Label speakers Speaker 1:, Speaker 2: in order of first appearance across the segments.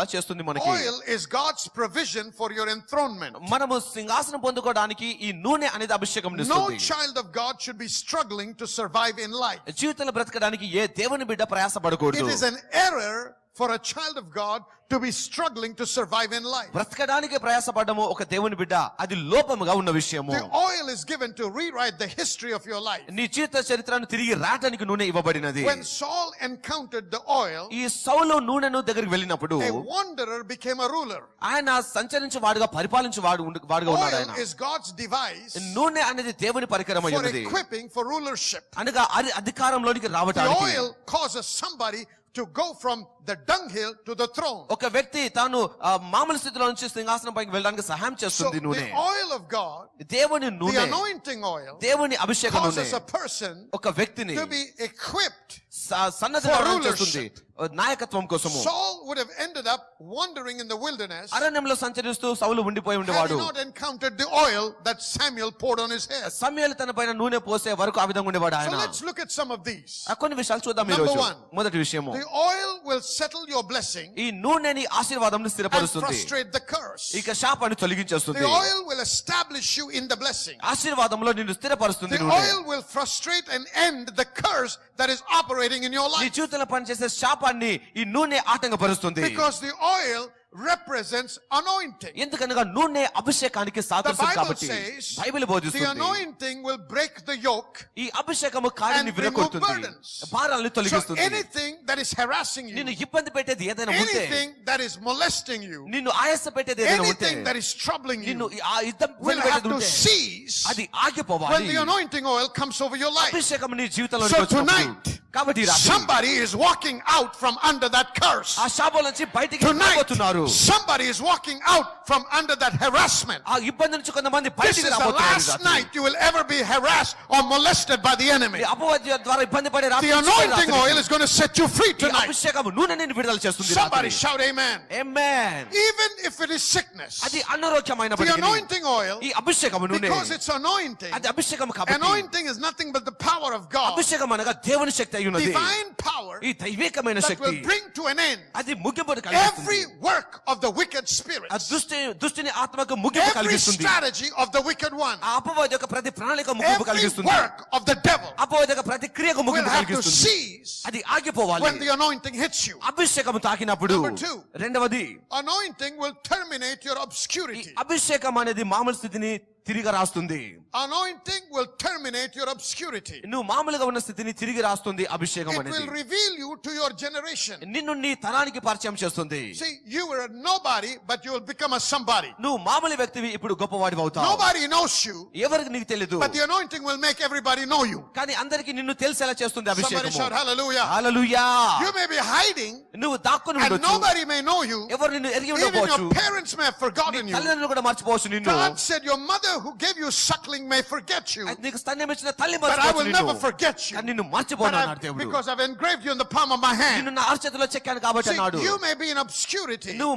Speaker 1: చేస్తుంది మనకి.
Speaker 2: Oil is God's provision for your enthronement.
Speaker 1: మనము సింహాసనం పొందుకోవడానికి ఈ నూనె అనేది అభిషేకం ఇస్తుంది.
Speaker 2: No child of God should be struggling to survive in life.
Speaker 1: జీవితంలో బ్రతకడానికి ఏ దేవుని బిడ్డ ప్రయాసపడకూడదు.
Speaker 2: It is an error for a child of God to be struggling to survive in life.
Speaker 1: బ్రతకడానికి ప్రయాసపడము ఒక దేవుని బిడ్డ అది లోపముగా ఉన్న విషయము.
Speaker 2: The oil is given to rewrite the history of your life.
Speaker 1: నీ జీవిత చరిత్రను తిరిగి రాయడానికి నూనె ఇవ్వబడినది.
Speaker 2: When Saul encountered the oil,
Speaker 1: ఈ సౌలు నూనెను దగ్గరికి వెళ్ళినప్పుడు
Speaker 2: a wanderer became a ruler.
Speaker 1: ఆయన సంచరించే వాడుగా పరిపాలించే వాడుగా ఉన్నాడు ఆయన.
Speaker 2: Oil is God's device
Speaker 1: నూనె అనేది దేవుని పరికరం
Speaker 2: for
Speaker 1: అయ్యున్నది.
Speaker 2: equipping for rulership.
Speaker 1: అనగా అధికారంలోనికి
Speaker 2: The
Speaker 1: రావడానికి.
Speaker 2: oil causes somebody to go from the dunghill to the throne.
Speaker 1: ఒక వ్యక్తి తాను మామూలు స్థితిలో నుంచి సింహాసనం పైకి వెళ్ళడానికి సహాయం
Speaker 2: So
Speaker 1: చేస్తుంది
Speaker 2: the
Speaker 1: నూనె.
Speaker 2: oil of God,
Speaker 1: దేవుని
Speaker 2: the
Speaker 1: నూనె,
Speaker 2: anointing oil,
Speaker 1: దేవుని అభిషేకం నూనె
Speaker 2: causes a person
Speaker 1: ఒక వ్యక్తిని
Speaker 2: to be equipped.
Speaker 1: సన్నద్ధంగా
Speaker 2: for
Speaker 1: చేస్తుంది నాయకత్వం కోసము.
Speaker 2: Saul would have ended up wandering in the wilderness
Speaker 1: అరణ్యంలో సంచరిస్తూ సౌలు ఉండిపోయి
Speaker 2: had he
Speaker 1: ఉండేవాడు.
Speaker 2: not encountered the oil that Samuel poured on his head.
Speaker 1: సమూయేలు తన పైన నూనె పోసే వరకు ఆ విధంగా ఉండేవాడు
Speaker 2: So
Speaker 1: ఆయన.
Speaker 2: let's look at some of these.
Speaker 1: కొన్ని విషయాలు చూద్దాం ఈ
Speaker 2: Number
Speaker 1: రోజు.
Speaker 2: one.
Speaker 1: మొదటి విషయము,
Speaker 2: The oil will settle your blessing
Speaker 1: ఈ నూనెని ఆశీర్వాదం
Speaker 2: and
Speaker 1: స్థిరపరుస్తుంది,
Speaker 2: frustrate the curse.
Speaker 1: ఇక శాపాన్ని తొలగించేస్తుంది.
Speaker 2: The oil will establish you in the blessing.
Speaker 1: ఆశీర్వాదంలో నిన్ను స్థిరపరుస్తుంది
Speaker 2: The
Speaker 1: నూనె.
Speaker 2: oil will frustrate and end the curse that is operating in your
Speaker 1: నీ
Speaker 2: life.
Speaker 1: జీవితంలో పనిచేసే శాపాన్ని ఈ నూనె ఆటంకపరుస్తుంది.
Speaker 2: Because the oil represents anointing.
Speaker 1: ఎందుకనగా నూనె అభిషేకానికి
Speaker 2: The
Speaker 1: సాదృశ్యం
Speaker 2: Bible
Speaker 1: కాబట్టి
Speaker 2: says
Speaker 1: బైబిల్
Speaker 2: the
Speaker 1: బోధిస్తుంది
Speaker 2: anointing will break the yoke.
Speaker 1: ఈ అభిషేకము కాడిని
Speaker 2: and remove
Speaker 1: విరగొడుతుంది,
Speaker 2: burdens.
Speaker 1: భారాలను
Speaker 2: So
Speaker 1: తొలగిస్తుంది.
Speaker 2: anything that is harassing you,
Speaker 1: నిన్ను ఇబ్బంది పెట్టేది ఏదైనా ఉంటే,
Speaker 2: anything that is molesting you,
Speaker 1: నిన్ను ఆయాస పెట్టేది ఏదైనా ఉంటే,
Speaker 2: anything that is troubling
Speaker 1: నిన్ను
Speaker 2: you,
Speaker 1: ఆ ఇబ్బంది
Speaker 2: will have
Speaker 1: పెట్టేది
Speaker 2: to
Speaker 1: ఉంటే
Speaker 2: cease
Speaker 1: అది
Speaker 2: when
Speaker 1: ఆగిపోవాలి.
Speaker 2: the anointing oil comes over your life.
Speaker 1: అభిషేకం నీ జీవితంలో
Speaker 2: So
Speaker 1: వచ్చినప్పుడు.
Speaker 2: tonight,
Speaker 1: కాబట్టి ఈ రాత్రి
Speaker 2: somebody is walking out from under that curse.
Speaker 1: ఆ శాపం నుంచి బయటికి
Speaker 2: Tonight,
Speaker 1: రాబోతున్నారు.
Speaker 2: somebody is walking out from under that harassment.
Speaker 1: ఆ ఇబ్బంది నుంచి కొంతమంది
Speaker 2: This
Speaker 1: బయటికి
Speaker 2: is the
Speaker 1: రాబోతున్నారు. ఈ
Speaker 2: last
Speaker 1: రాత్రి.
Speaker 2: night you will ever be harassed or molested by the enemy.
Speaker 1: ఈ అపవాది ద్వారా ఇబ్బంది పడే రాత్రి
Speaker 2: The
Speaker 1: నుంచి ఈ
Speaker 2: anointing
Speaker 1: రాత్రికి.
Speaker 2: oil is going to set you free
Speaker 1: ఈ
Speaker 2: tonight.
Speaker 1: అభిషేకం నూనె నిన్ను విడుదల చేస్తుంది ఈ
Speaker 2: Somebody
Speaker 1: రాత్రి.
Speaker 2: shout amen.
Speaker 1: Amen.
Speaker 2: Even if it is sickness,
Speaker 1: అది
Speaker 2: the
Speaker 1: అనారోగ్యమైనప్పటికీ
Speaker 2: anointing oil,
Speaker 1: ఈ అభిషేకం నూనె,
Speaker 2: because it's anointing,
Speaker 1: అది అభిషేకం కాబట్టి.
Speaker 2: anointing is nothing but the power of God,
Speaker 1: అభిషేకం అనగా దేవుని శక్తి అయి ఉన్నది.
Speaker 2: divine power
Speaker 1: ఈ దైవికమైన
Speaker 2: that
Speaker 1: Shakti
Speaker 2: will bring to an end
Speaker 1: అది ముగింపును కలిగిస్తుంది.
Speaker 2: every work of the wicked
Speaker 1: ఆ
Speaker 2: spirits,
Speaker 1: దుష్టిని ఆత్మకు ముగింపు
Speaker 2: every
Speaker 1: కలిగిస్తుంది.
Speaker 2: strategy of the wicked one,
Speaker 1: ఆ అపవాది యొక్క ప్రతి ప్రణాళిక ముగింపు
Speaker 2: every
Speaker 1: కలిగిస్తుంది.
Speaker 2: work of the devil
Speaker 1: అపవాది యొక్క ప్రతి క్రియకు
Speaker 2: will
Speaker 1: ముగింపు
Speaker 2: have to
Speaker 1: కలిగిస్తుంది.
Speaker 2: cease
Speaker 1: అది ఆగిపోవాలి
Speaker 2: when the anointing hits you.
Speaker 1: అభిషేకం తాకినప్పుడు.
Speaker 2: Number two.
Speaker 1: రెండవది,
Speaker 2: Anointing will terminate your
Speaker 1: ఈ
Speaker 2: obscurity.
Speaker 1: అభిషేకం అనేది మామూలు స్థితిని తిరిగి రాస్తుంది.
Speaker 2: Anointing will terminate your obscurity.
Speaker 1: నువ్వు మామూలుగా ఉన్న స్థితిని తిరిగి రాస్తుంది అభిషేకం
Speaker 2: It
Speaker 1: అనేది.
Speaker 2: will reveal you to your generation.
Speaker 1: నిన్ను నీ తరానికి పరిచయం చేస్తుంది.
Speaker 2: See, you were a nobody, but you will become a somebody.
Speaker 1: నువ్వు మామూలు వ్యక్తివి ఇప్పుడు గొప్పవాడివి అవుతావు.
Speaker 2: Nobody knows you,
Speaker 1: ఎవరికి నీకు తెలియదు,
Speaker 2: but the anointing will make everybody know you.
Speaker 1: కానీ అందరికి నిన్ను తెలిసేలా చేస్తుంది
Speaker 2: Somebody
Speaker 1: అభిషేకం.
Speaker 2: shout hallelujah.
Speaker 1: Hallelujah.
Speaker 2: You may be hiding
Speaker 1: నువ్వు దాక్కుని
Speaker 2: and
Speaker 1: ఉండొచ్చు,
Speaker 2: nobody may know you.
Speaker 1: ఎవరు నిన్ను ఎరిగి
Speaker 2: Even
Speaker 1: ఉండకపోవచ్చు,
Speaker 2: your parents may have forgotten you.
Speaker 1: తల్లిదండ్రులు కూడా మర్చిపోవచ్చు నిన్ను.
Speaker 2: God said your mother who gave you suckling may forget you,
Speaker 1: అది నీకు స్తన్యం ఇచ్చిన తల్లి
Speaker 2: but I
Speaker 1: మర్చిపోవచ్చు
Speaker 2: will never
Speaker 1: నిన్ను,
Speaker 2: forget you.
Speaker 1: కానీ నిన్ను
Speaker 2: But
Speaker 1: మర్చిపోను అన్నాడు దేవుడు.
Speaker 2: because I've engraved you in the palm of my hand.
Speaker 1: నిన్ను నా అరచేతిలో చెక్కాను కాబట్టి
Speaker 2: See,
Speaker 1: అన్నాడు.
Speaker 2: you may be in obscurity.
Speaker 1: నువ్వు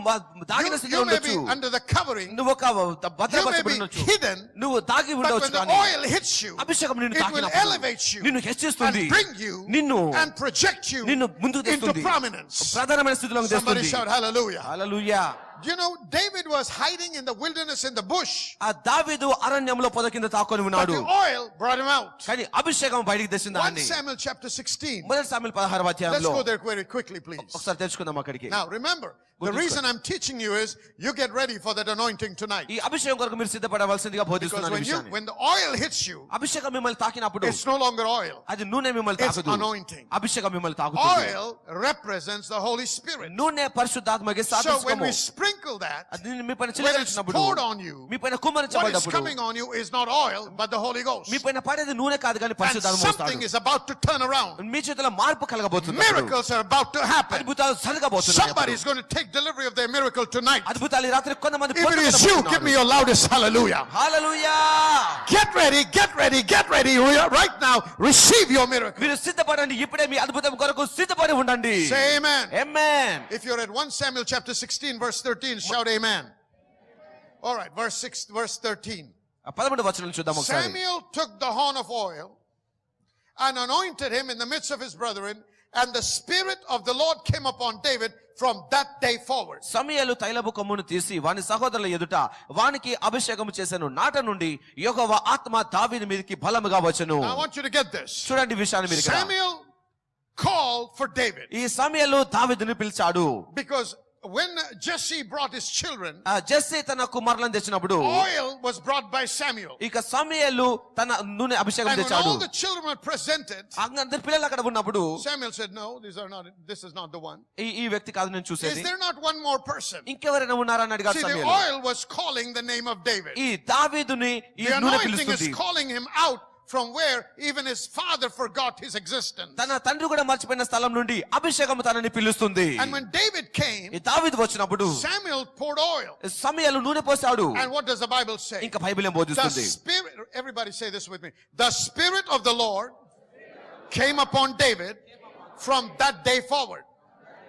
Speaker 1: దాగిన స్థితిలో
Speaker 2: You may
Speaker 1: ఉండొచ్చు,
Speaker 2: be under the covering.
Speaker 1: నువ్వు ఒక
Speaker 2: You may
Speaker 1: భద్రపరచబడి
Speaker 2: be
Speaker 1: ఉండొచ్చు,
Speaker 2: hidden.
Speaker 1: నువ్వు దాగి
Speaker 2: But
Speaker 1: ఉండవచ్చు,
Speaker 2: when the
Speaker 1: కానీ
Speaker 2: oil hits you,
Speaker 1: అభిషేకం నిన్ను
Speaker 2: it will
Speaker 1: తాకినప్పుడు
Speaker 2: elevate you
Speaker 1: నిన్ను హెచ్చిస్తుంది,
Speaker 2: and bring you
Speaker 1: నిన్ను
Speaker 2: and project you
Speaker 1: నిన్ను ముందుకు
Speaker 2: into
Speaker 1: తెస్తుంది,
Speaker 2: prominence.
Speaker 1: ప్రధానమైన స్థితిలోకి
Speaker 2: Somebody
Speaker 1: తెస్తుంది.
Speaker 2: shout hallelujah.
Speaker 1: Hallelujah.
Speaker 2: You know, David was hiding in the wilderness in the bush,
Speaker 1: ఆ దావీదు అరణ్యంలో పొద కింద తాకొని
Speaker 2: but
Speaker 1: ఉన్నాడు,
Speaker 2: the oil brought him out.
Speaker 1: కానీ అభిషేకం బయటికి తెచ్చింది
Speaker 2: 1
Speaker 1: ఆయన్ని.
Speaker 2: Samuel chapter 16.
Speaker 1: మొదటి సామెతలు 16వ
Speaker 2: Let's
Speaker 1: అధ్యాయంలో
Speaker 2: go there very quickly, please.
Speaker 1: ఒకసారి తెచ్చుకుందాం అక్కడికి.
Speaker 2: Now remember, the reason I'm teaching you is you get ready for that anointing tonight.
Speaker 1: ఈ అభిషేకం కొరకు మీరు సిద్ధపడవలసిందిగా
Speaker 2: Because
Speaker 1: బోధిస్తున్నాను ఈ విషయాన్ని.
Speaker 2: when the oil hits you,
Speaker 1: అభిషేకం మిమ్మల్ని తాకినప్పుడు
Speaker 2: it's no longer oil.
Speaker 1: అది నూనె మిమ్మల్ని
Speaker 2: It's
Speaker 1: తాకదు,
Speaker 2: anointing.
Speaker 1: అభిషేకం మిమ్మల్ని తాకుతుంది.
Speaker 2: Oil represents the Holy Spirit.
Speaker 1: నూనె పరిశుద్ధాత్మకి
Speaker 2: So when
Speaker 1: సాదృశ్యము.
Speaker 2: we sprinkle that,
Speaker 1: అది మీ పైన
Speaker 2: when it's
Speaker 1: చిలకరించినప్పుడు,
Speaker 2: poured on you,
Speaker 1: మీ పైన
Speaker 2: what is
Speaker 1: కుమ్మరించబడ్డప్పుడు
Speaker 2: coming on you is not oil, but the Holy Ghost.
Speaker 1: మీ పైన పడేది నూనె కాదు కానీ
Speaker 2: And
Speaker 1: పరిశుద్ధాత్మ
Speaker 2: something
Speaker 1: వస్తాడు.
Speaker 2: is about to turn around.
Speaker 1: మీ చేతిలో మార్పు కలగబోతుంది,
Speaker 2: Miracles are about to happen.
Speaker 1: అద్భుతాలు జరగబోతున్నాయి.
Speaker 2: Somebody is going to take delivery of their miracle tonight.
Speaker 1: అద్భుతాలు ఈ రాత్రి కొంతమంది
Speaker 2: If it is you, give me your loudest hallelujah.
Speaker 1: Hallelujah.
Speaker 2: Get ready, get ready, get ready. Right now, receive your miracle.
Speaker 1: మీరు సిద్ధపడండి, ఇప్పుడే మీ అద్భుతం కొరకు సిద్ధపడి ఉండండి.
Speaker 2: Say amen.
Speaker 1: Amen.
Speaker 2: If you're at 1 Samuel chapter 16 verse 13, shout amen. All right, verse 13.
Speaker 1: 11వ వచనం చూద్దాం ఒకసారి.
Speaker 2: Samuel took the horn of oil and anointed him in the midst of his brethren, and the Spirit of the Lord came upon David from that day forward.
Speaker 1: సమూయేలు తైలపు కొమ్మును తీసి వాని సహోదరుల ఎదుట వానికి అభిషేకం చేసెను. నాట నుండి యెహోవా ఆత్మ దావీదు మీదకి బలముగా వచ్చెను.
Speaker 2: Now I want you to get this.
Speaker 1: చూడండి ఈ విషయాన్ని మీరు.
Speaker 2: Samuel called for David.
Speaker 1: ఈ సమూయేలు దావీదుని పిలిచాడు.
Speaker 2: Because when Jesse brought his children,
Speaker 1: Jesse తన కుమారులను తెచ్చినప్పుడు
Speaker 2: oil was brought by Samuel.
Speaker 1: ఇక సమూయేలు తన నూనె అభిషేకం
Speaker 2: And when
Speaker 1: తెచ్చాడు.
Speaker 2: all the children were presented,
Speaker 1: అందరు పిల్లలు అక్కడ ఉన్నప్పుడు
Speaker 2: Samuel said, no, this is not the one.
Speaker 1: ఈ వ్యక్తి కాదు నేను
Speaker 2: Is
Speaker 1: చూసేది.
Speaker 2: there not one more person?
Speaker 1: ఇంకెవరైనా ఉన్నారా అని అడిగాడు
Speaker 2: See, the
Speaker 1: Samuel.
Speaker 2: oil was calling the name of David.
Speaker 1: ఈ దావీదుని ఈ
Speaker 2: The
Speaker 1: నూనె
Speaker 2: anointing
Speaker 1: పిలుస్తుంది.
Speaker 2: is calling him out from where even his father forgot his existence.
Speaker 1: తన తండ్రి కూడా మర్చిపోయిన స్థలం నుండి అభిషేకం తనని పిలుస్తుంది.
Speaker 2: And when David came,
Speaker 1: ఈ దావీదు వచ్చినప్పుడు
Speaker 2: Samuel poured oil.
Speaker 1: సమూయేలు నూనె పోసాడు.
Speaker 2: And what does the Bible say?
Speaker 1: ఇంకా బైబిల్ ఏం
Speaker 2: The
Speaker 1: బోధిస్తుంది?
Speaker 2: Spirit, everybody say this with me. The Spirit of the Lord came upon David from that day forward.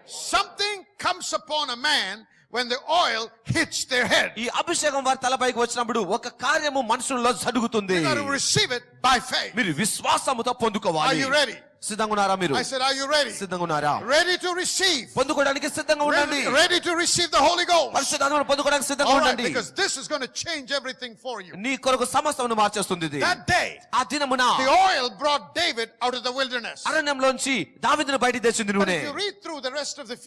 Speaker 2: Something comes upon a man when the oil hits their head.
Speaker 1: ఈ అభిషేకం వారి తలపైకి వచ్చినప్పుడు ఒక కార్యము మనుషుల్లో జరుగుతుంది.
Speaker 2: You got to receive it by faith.
Speaker 1: మీరు విశ్వాసముతో
Speaker 2: Are
Speaker 1: పొందుకోవాలి.
Speaker 2: you ready?
Speaker 1: సిద్ధంగా ఉన్నారా మీరు?
Speaker 2: I said, are you ready?
Speaker 1: సిద్ధంగా ఉన్నారా?
Speaker 2: Ready to receive.
Speaker 1: పొందుకోవడానికి సిద్ధంగా ఉండండి.
Speaker 2: Ready to receive the Holy Ghost.
Speaker 1: పరిశుద్ధాత్మను పొందుకోవడానికి సిద్ధంగా
Speaker 2: All right,
Speaker 1: ఉండండి.
Speaker 2: because this is going to change everything for you.
Speaker 1: నీ కొరకు సమస్తమును మార్చేస్తుంది ఇది.
Speaker 2: That day,
Speaker 1: ఆ దినమున
Speaker 2: the oil brought David out of the wilderness.
Speaker 1: అరణ్యంలోంచి దావీదును బయటికి తెచ్చింది
Speaker 2: But
Speaker 1: నూనె.
Speaker 2: if you read through the rest of the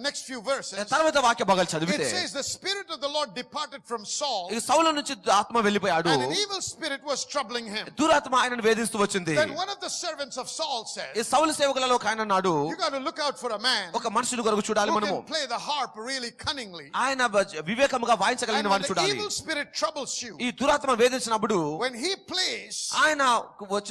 Speaker 2: next few verses,
Speaker 1: తర్వాత వాక్య భాగాలు
Speaker 2: it
Speaker 1: చదివితే
Speaker 2: says the Spirit of the Lord departed from Saul,
Speaker 1: ఈ సౌలు నుంచి ఆత్మ వెళ్ళిపోయాడు.
Speaker 2: and an evil spirit was troubling him.
Speaker 1: దురాత్మ ఆయనను వేధిస్తూ వచ్చింది.
Speaker 2: Then one of the servants of Saul said,
Speaker 1: ఈ సౌలు సేవకులలో ఒక ఆయన అన్నాడు,
Speaker 2: you got to look out for a man
Speaker 1: ఒక మనుషుని కొరకు చూడాలి
Speaker 2: who
Speaker 1: మనము.
Speaker 2: can play the harp really cunningly.
Speaker 1: ఆయన వివేకముగా
Speaker 2: And
Speaker 1: వాయించగలిగిన
Speaker 2: when
Speaker 1: వాడిని
Speaker 2: the
Speaker 1: చూడాలి.
Speaker 2: evil spirit troubles you,
Speaker 1: ఈ దురాత్మ వేధించినప్పుడు
Speaker 2: when he plays,
Speaker 1: ఆయన
Speaker 2: you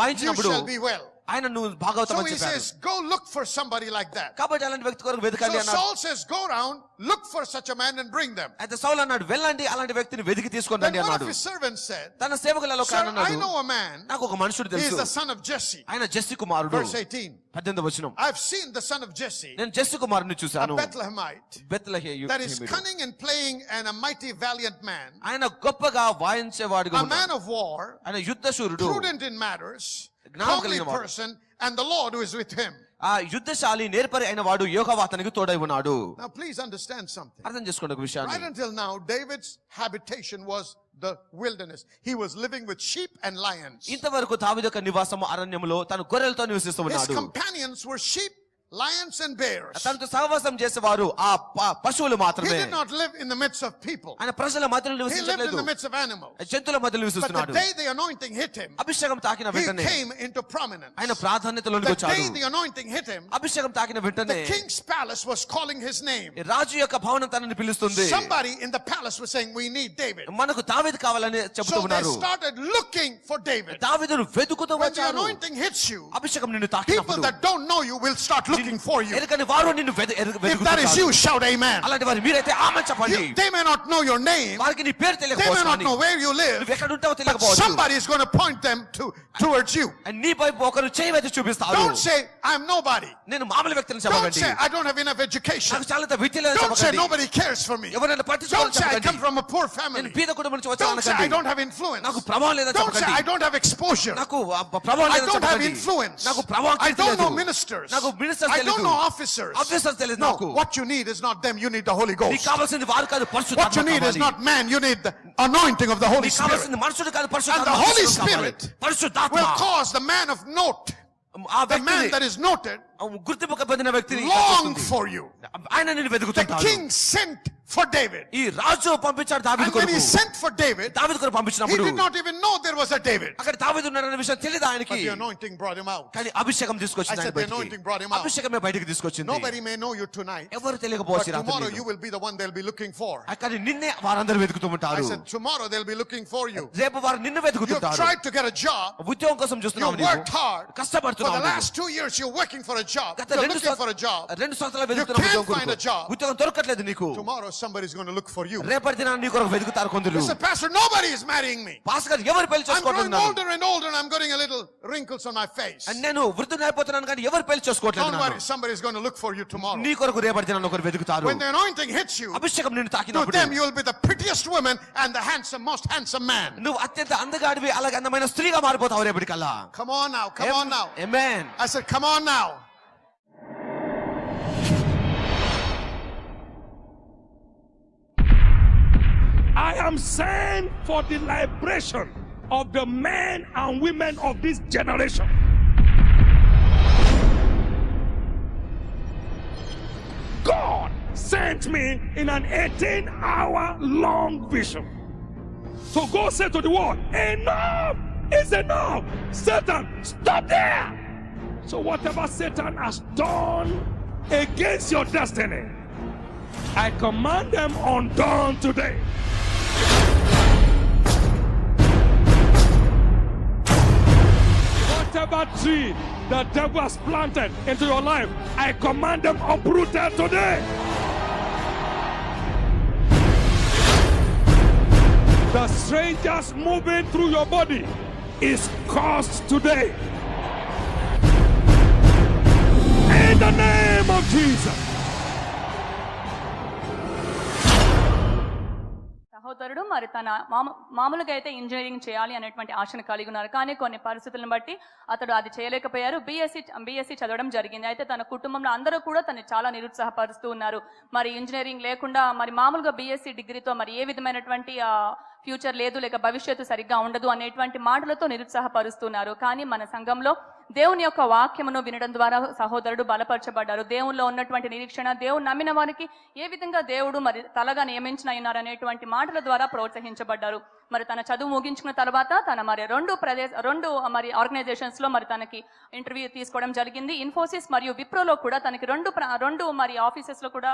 Speaker 1: వాయించినప్పుడు
Speaker 2: shall be well.
Speaker 1: ఆయన నువ్వు భాగవతం
Speaker 2: So
Speaker 1: అని
Speaker 2: he
Speaker 1: చెప్పాడు.
Speaker 2: says, go look for somebody like that.
Speaker 1: కాబట్టి అలాంటి వ్యక్తి కొరకు వెతకండి
Speaker 2: So
Speaker 1: అన్నాడు.
Speaker 2: Saul says, go around, look for such a man and bring them.
Speaker 1: అయితే సౌలు అన్నాడు, వెళ్ళండి అలాంటి వ్యక్తిని వెతికి తీసుకొని
Speaker 2: Then
Speaker 1: రండి
Speaker 2: one of
Speaker 1: అన్నాడు.
Speaker 2: his servants said,
Speaker 1: తన సేవకులలో ఒక
Speaker 2: sir,
Speaker 1: ఆయన
Speaker 2: I
Speaker 1: అన్నాడు,
Speaker 2: know a man.
Speaker 1: నాకు ఒక మనుషుడు
Speaker 2: He is
Speaker 1: తెలుసు,
Speaker 2: the son of Jesse.
Speaker 1: ఆయన జెస్సీ కుమారుడు.
Speaker 2: Verse 18.
Speaker 1: 18వ వచనం.
Speaker 2: I've seen the son of Jesse,
Speaker 1: నేను జెస్సీ కుమారుని
Speaker 2: a
Speaker 1: చూశాను.
Speaker 2: Bethlehemite,
Speaker 1: బెత్లెహేయు
Speaker 2: that is cunning in playing and a mighty valiant man,
Speaker 1: ఆయన గొప్పగా వాయించేవాడుగా
Speaker 2: a
Speaker 1: ఉన్నాడు.
Speaker 2: man of war,
Speaker 1: ఆయన యుద్ధశూరుడు,
Speaker 2: prudent in matters,
Speaker 1: జ్ఞానం
Speaker 2: comely
Speaker 1: కలిగిన వాడు.
Speaker 2: person, and the Lord who is with him.
Speaker 1: ఆ యుద్ధశాలి నేర్పరి అయిన వాడు యెహోవా అతనికి తోడై ఉన్నాడు.
Speaker 2: Now please understand something.
Speaker 1: అర్థం చేసుకోండి ఒక
Speaker 2: Right
Speaker 1: విషయాన్ని.
Speaker 2: until now, David's habitation was the wilderness. He was living with sheep and lions.
Speaker 1: ఇంతవరకు దావీదు యొక్క నివాసము అరణ్యములో తన గొర్రెలతో నివసిస్తూ
Speaker 2: His
Speaker 1: ఉన్నాడు.
Speaker 2: companions were sheep, lions, and bears.
Speaker 1: తనతో సహవాసం చేసేవారు ఆ పశువులు
Speaker 2: He
Speaker 1: మాత్రమే.
Speaker 2: did not live in the midst of people.
Speaker 1: ఆయన ప్రజల మధ్యలో
Speaker 2: He lived in
Speaker 1: నివసించలేదు,
Speaker 2: the midst of animals.
Speaker 1: జంతువుల మధ్యలో
Speaker 2: But the
Speaker 1: నివసిస్తున్నాడు.
Speaker 2: day the anointing hit him,
Speaker 1: అభిషేకం తాకిన
Speaker 2: he
Speaker 1: వెంటనే
Speaker 2: came into prominence.
Speaker 1: ఆయన ప్రాధాన్యతలోనికి
Speaker 2: The
Speaker 1: వచ్చాడు.
Speaker 2: day the anointing hit him,
Speaker 1: అభిషేకం తాకిన వెంటనే
Speaker 2: the king's palace was calling his name.
Speaker 1: రాజు యొక్క భవనం తనని పిలుస్తుంది.
Speaker 2: Somebody in the palace was saying, we need David.
Speaker 1: మనకు దావీదు కావాలని చెబుతూ
Speaker 2: So they
Speaker 1: ఉన్నారు.
Speaker 2: started looking for David.
Speaker 1: దావీదును వెతుకుతూ
Speaker 2: When the
Speaker 1: వచ్చారు.
Speaker 2: anointing hits you,
Speaker 1: అభిషేకం నిన్ను
Speaker 2: people
Speaker 1: తాకినప్పుడు
Speaker 2: that don't know you will start looking for you.
Speaker 1: ఎరగని వారు నిన్ను
Speaker 2: If that is you,
Speaker 1: వెతుకుతారు.
Speaker 2: shout amen.
Speaker 1: అలాంటి వారు మీరైతే ఆమె చెప్పండి.
Speaker 2: They may not know your name.
Speaker 1: వారికి నీ పేరు
Speaker 2: They may not
Speaker 1: తెలియకపోవచ్చు,
Speaker 2: know where you live.
Speaker 1: నువ్వు ఎక్కడ ఉంటావో
Speaker 2: But
Speaker 1: తెలియకపోవచ్చు.
Speaker 2: somebody is going to point them towards you.
Speaker 1: నీ వైపు ఒకరు చేయి వేసి చూపిస్తారు.
Speaker 2: Don't say, I'm nobody.
Speaker 1: నేను మామూలు వ్యక్తిని
Speaker 2: Don't
Speaker 1: చెప్పకండి.
Speaker 2: say, I don't have enough education.
Speaker 1: నాకు చాలా విద్య లేదని
Speaker 2: Don't say,
Speaker 1: చెప్పకండి.
Speaker 2: nobody cares for me.
Speaker 1: ఎవరైనా
Speaker 2: Don't
Speaker 1: పట్టించుకోవాలని
Speaker 2: say, I
Speaker 1: చెప్పకండి.
Speaker 2: come from a poor
Speaker 1: నేను
Speaker 2: family.
Speaker 1: బీద కుటుంబం నుంచి వచ్చాను
Speaker 2: Don't say, I
Speaker 1: అనకండి.
Speaker 2: don't have influence.
Speaker 1: నాకు ప్రభావం లేదని
Speaker 2: Don't say, I
Speaker 1: చెప్పకండి.
Speaker 2: don't have exposure.
Speaker 1: నాకు ప్రభావం
Speaker 2: I
Speaker 1: లేదని
Speaker 2: don't have
Speaker 1: చెప్పకండి.
Speaker 2: influence.
Speaker 1: నాకు ప్రభావం
Speaker 2: I don't
Speaker 1: లేదు.
Speaker 2: know ministers.
Speaker 1: నాకు ministers
Speaker 2: I don't
Speaker 1: తెలీదు.
Speaker 2: know officers.
Speaker 1: Officers తెలీదు
Speaker 2: No,
Speaker 1: నాకు.
Speaker 2: what you need is not them. You need the Holy
Speaker 1: నీకు
Speaker 2: Ghost.
Speaker 1: కావాల్సింది వారు కాదు,
Speaker 2: What you
Speaker 1: పరిశుద్ధాత్మ
Speaker 2: need is
Speaker 1: కావాలి.
Speaker 2: not man. You need the anointing of the Holy
Speaker 1: నీకు
Speaker 2: Spirit.
Speaker 1: కావాల్సింది మనుషుడు కాదు,
Speaker 2: And
Speaker 1: పరిశుద్ధాత్మ
Speaker 2: the Holy
Speaker 1: కావాలి.
Speaker 2: Spirit
Speaker 1: పరిశుద్ధాత్మ
Speaker 2: will cause the man of note,
Speaker 1: ఆ
Speaker 2: the man
Speaker 1: వ్యక్తిని
Speaker 2: that is noted,
Speaker 1: గుర్తింపు పొందిన వ్యక్తిని
Speaker 2: long
Speaker 1: చేస్తుంది.
Speaker 2: for you.
Speaker 1: ఆయన నిన్ను
Speaker 2: The
Speaker 1: వెతుకుతుంటాడు.
Speaker 2: king sent for David.
Speaker 1: ఈ రాజు పంపించాడు దావీదు
Speaker 2: And when he
Speaker 1: కొరకు.
Speaker 2: sent for David,
Speaker 1: దావీదు కొరకు
Speaker 2: he
Speaker 1: పంపించినప్పుడు
Speaker 2: did not even know there was a David.
Speaker 1: అక్కడ దావీదు ఉన్నాడనే విషయం తెలియదు
Speaker 2: But
Speaker 1: ఆయనకి.
Speaker 2: the anointing brought him out.
Speaker 1: కానీ అభిషేకం తీసుకొచ్చింది
Speaker 2: I
Speaker 1: ఆయన
Speaker 2: said the
Speaker 1: బయటికి.
Speaker 2: anointing brought him out.
Speaker 1: అభిషేకమే బయటికి తీసుకొచ్చింది.
Speaker 2: Nobody may know you tonight,
Speaker 1: ఎవరు
Speaker 2: but
Speaker 1: తెలియకపోవచ్చు రాత్రి
Speaker 2: tomorrow
Speaker 1: నీకు.
Speaker 2: you will be the one they'll be looking for.
Speaker 1: కానీ నిన్నే వారందరూ వెతుకుతూ
Speaker 2: I
Speaker 1: ఉంటారు.
Speaker 2: said tomorrow they'll be looking for you.
Speaker 1: రేపు వారు నిన్ను
Speaker 2: You've
Speaker 1: వెతుకుతుంటారు.
Speaker 2: tried to get a job.
Speaker 1: ఉద్యోగం కోసం చూస్తున్నావు
Speaker 2: You've
Speaker 1: నీవు.
Speaker 2: worked hard. For the
Speaker 1: కష్టపడుతున్నావు నీవు.
Speaker 2: last 2 years you're working for a job.
Speaker 1: గత
Speaker 2: You're
Speaker 1: 2
Speaker 2: looking for a job.
Speaker 1: సంవత్సరాలు
Speaker 2: You
Speaker 1: వెతుకుతున్న
Speaker 2: can't
Speaker 1: ఉద్యోగం
Speaker 2: find a job.
Speaker 1: కొరకు. ఉద్యోగం దొరకట్లేదు నీకు.
Speaker 2: Tomorrow somebody's going to look for you.
Speaker 1: రేపటి దినాన నీ కొరకు వెతుకుతారు కొందరు.
Speaker 2: Listen, Pastor, nobody is marrying me.
Speaker 1: Pastor గారు ఎవరు పెళ్లి
Speaker 2: I'm growing
Speaker 1: చేసుకోవట్లేదు.
Speaker 2: older and older and I'm getting a little wrinkles on my face.
Speaker 1: నేను వృద్ధుని అయిపోతున్నాను కానీ ఎవరు పెళ్లి చేసుకోవట్లేదు.
Speaker 2: Don't worry, somebody's going to look for you tomorrow.
Speaker 1: నీ కొరకు రేపటి దినాన ఒకరు వెతుకుతారు.
Speaker 2: When the anointing hits you,
Speaker 1: అభిషేకం నిన్ను
Speaker 2: to
Speaker 1: తాకినప్పుడు
Speaker 2: them you will be the prettiest woman and the most handsome man.
Speaker 1: నువ్వు అత్యంత అందగాడివి, అలాగే అందమైన స్త్రీగా మారిపోతావు రేపటికల్లా.
Speaker 2: Come on now, come on now.
Speaker 1: Amen.
Speaker 2: I said, come on now.
Speaker 3: am sent for the liberation of the men and women of this generation. God sent me in an 18-hour-long vision. So God said to the world, enough is enough. Satan, stop there. So whatever Satan has done against your destiny, I command them undone today. Whatever tree the devil has planted into your life, I command them uprooted today. The strangers moving through your body is cursed today. In the name of Jesus.
Speaker 4: సహోదరుడు మరి తన మామూలుగా అయితే engineering చేయాలి అనేటువంటి ఆశను కలిగి ఉన్నారు. కానీ కొన్ని పరిస్థితులను బట్టి అతడు అది చేయలేకపోయారు. బీఎస్సీ చదవడం జరిగింది. అయితే తన కుటుంబంలో అందరూ కూడా తను చాలా నిరుత్సాహపరుస్తూ ఉన్నారు. మరి ఇంజనీరింగ్ లేకుండా మరి మామూలుగా బీఎస్సీ డిగ్రీతో మరి ఏ విధమైనటువంటి ఫ్యూచర్ లేదు, లేక భవిష్యత్తు సరిగ్గా ఉండదు అనేటువంటి మాటలతో నిరుత్సాహపరుస్తున్నారు. కానీ మన సంఘంలో దేవుని యొక్క వాక్యమును వినడం ద్వారా సహోదరుడు బలపరచబడ్డారు. దేవునిలో ఉన్నటువంటి నిరీక్షణ, దేవుని నమ్మిన వారికి ఏ విధంగా దేవుడు మరి తలగా నియమించిన ఉన్నారు అనేటువంటి మాటల ద్వారా ప్రోత్సహించబడ్డారు. మరి తన చదువు ముగించుకున్న తర్వాత తన మరి రెండు మరి ఆర్గనైజేషన్స్ లో మరి తనకి ఇంటర్వ్యూ తీసుకోవడం జరిగింది. ఇన్ఫోసిస్ మరియు విప్రోలో కూడా తనకి రెండు మరి ఆఫీసెస్ లో కూడా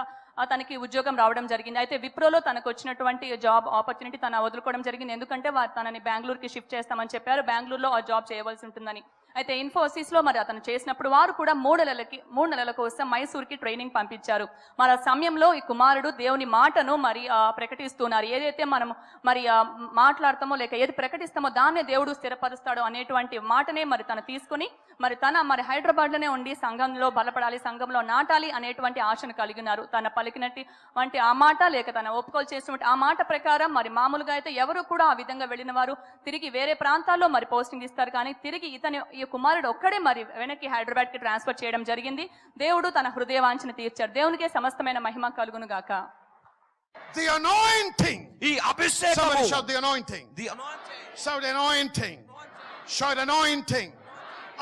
Speaker 4: తనకి ఉద్యోగం రావడం జరిగింది. అయితే విప్రోలో తనకు వచ్చినటువంటి జాబ్ ఆపర్చునిటీ తన వదులుకోవడం జరిగింది. ఎందుకంటే వారు తనని బెంగళూరుకి షిఫ్ట్ చేస్తామని చెప్పారు. బెంగళూరులో ఆ జాబ్ చేయవలసి ఉంటుందని. అయితే ఇన్ఫోసిస్ లో మరి అతను చేసినప్పుడు వారు కూడా 3 నెలల కోసం మైసూర్కి ట్రైనింగ్ పంపించారు. మరి ఆ సమయంలో ఈ కుమారుడు దేవుని మాటను మరి ప్రకటిస్తున్నారు. ఏదైతే మనం మరి మాట్లాడతామో లేక ఏది ప్రకటిస్తామో దాన్నే దేవుడు స్థిరపరుస్తాడు అనేటువంటి మాటనే మరి తను తీసుకుని మరి తన మరి హైదరాబాద్ లోనే ఉండి సంఘంలో బలపడాలి, సంఘంలో నాటాలి అనేటువంటి ఆశను కలిగినారు. తన పలికినటువంటి ఆ మాట లేక తన ఒప్పుకోలు చేసినటువంటి ఆ మాట ప్రకారం మరి మామూలుగా అయితే ఎవరు కూడా ఆ విధంగా వెళ్ళిన వారు తిరిగి వేరే ప్రాంతాల్లో మరి పోస్టింగ్ ఇస్తారు. కానీ తిరిగి ఈ కుమారుడు ఒక్కడే మరి వెనక్కి హైదరాబాద్ కి ట్రాన్స్ఫర్ చేయడం జరిగింది. దేవుడు తన హృదయ వాంఛను తీర్చారు. దేవునికే సమస్తమైన మహిమ కలుగును గాక.
Speaker 2: The anointing.
Speaker 1: ఈ అభిషేకము.
Speaker 2: Somebody shout the anointing.
Speaker 1: The anointing.
Speaker 2: Shout anointing. Shout anointing.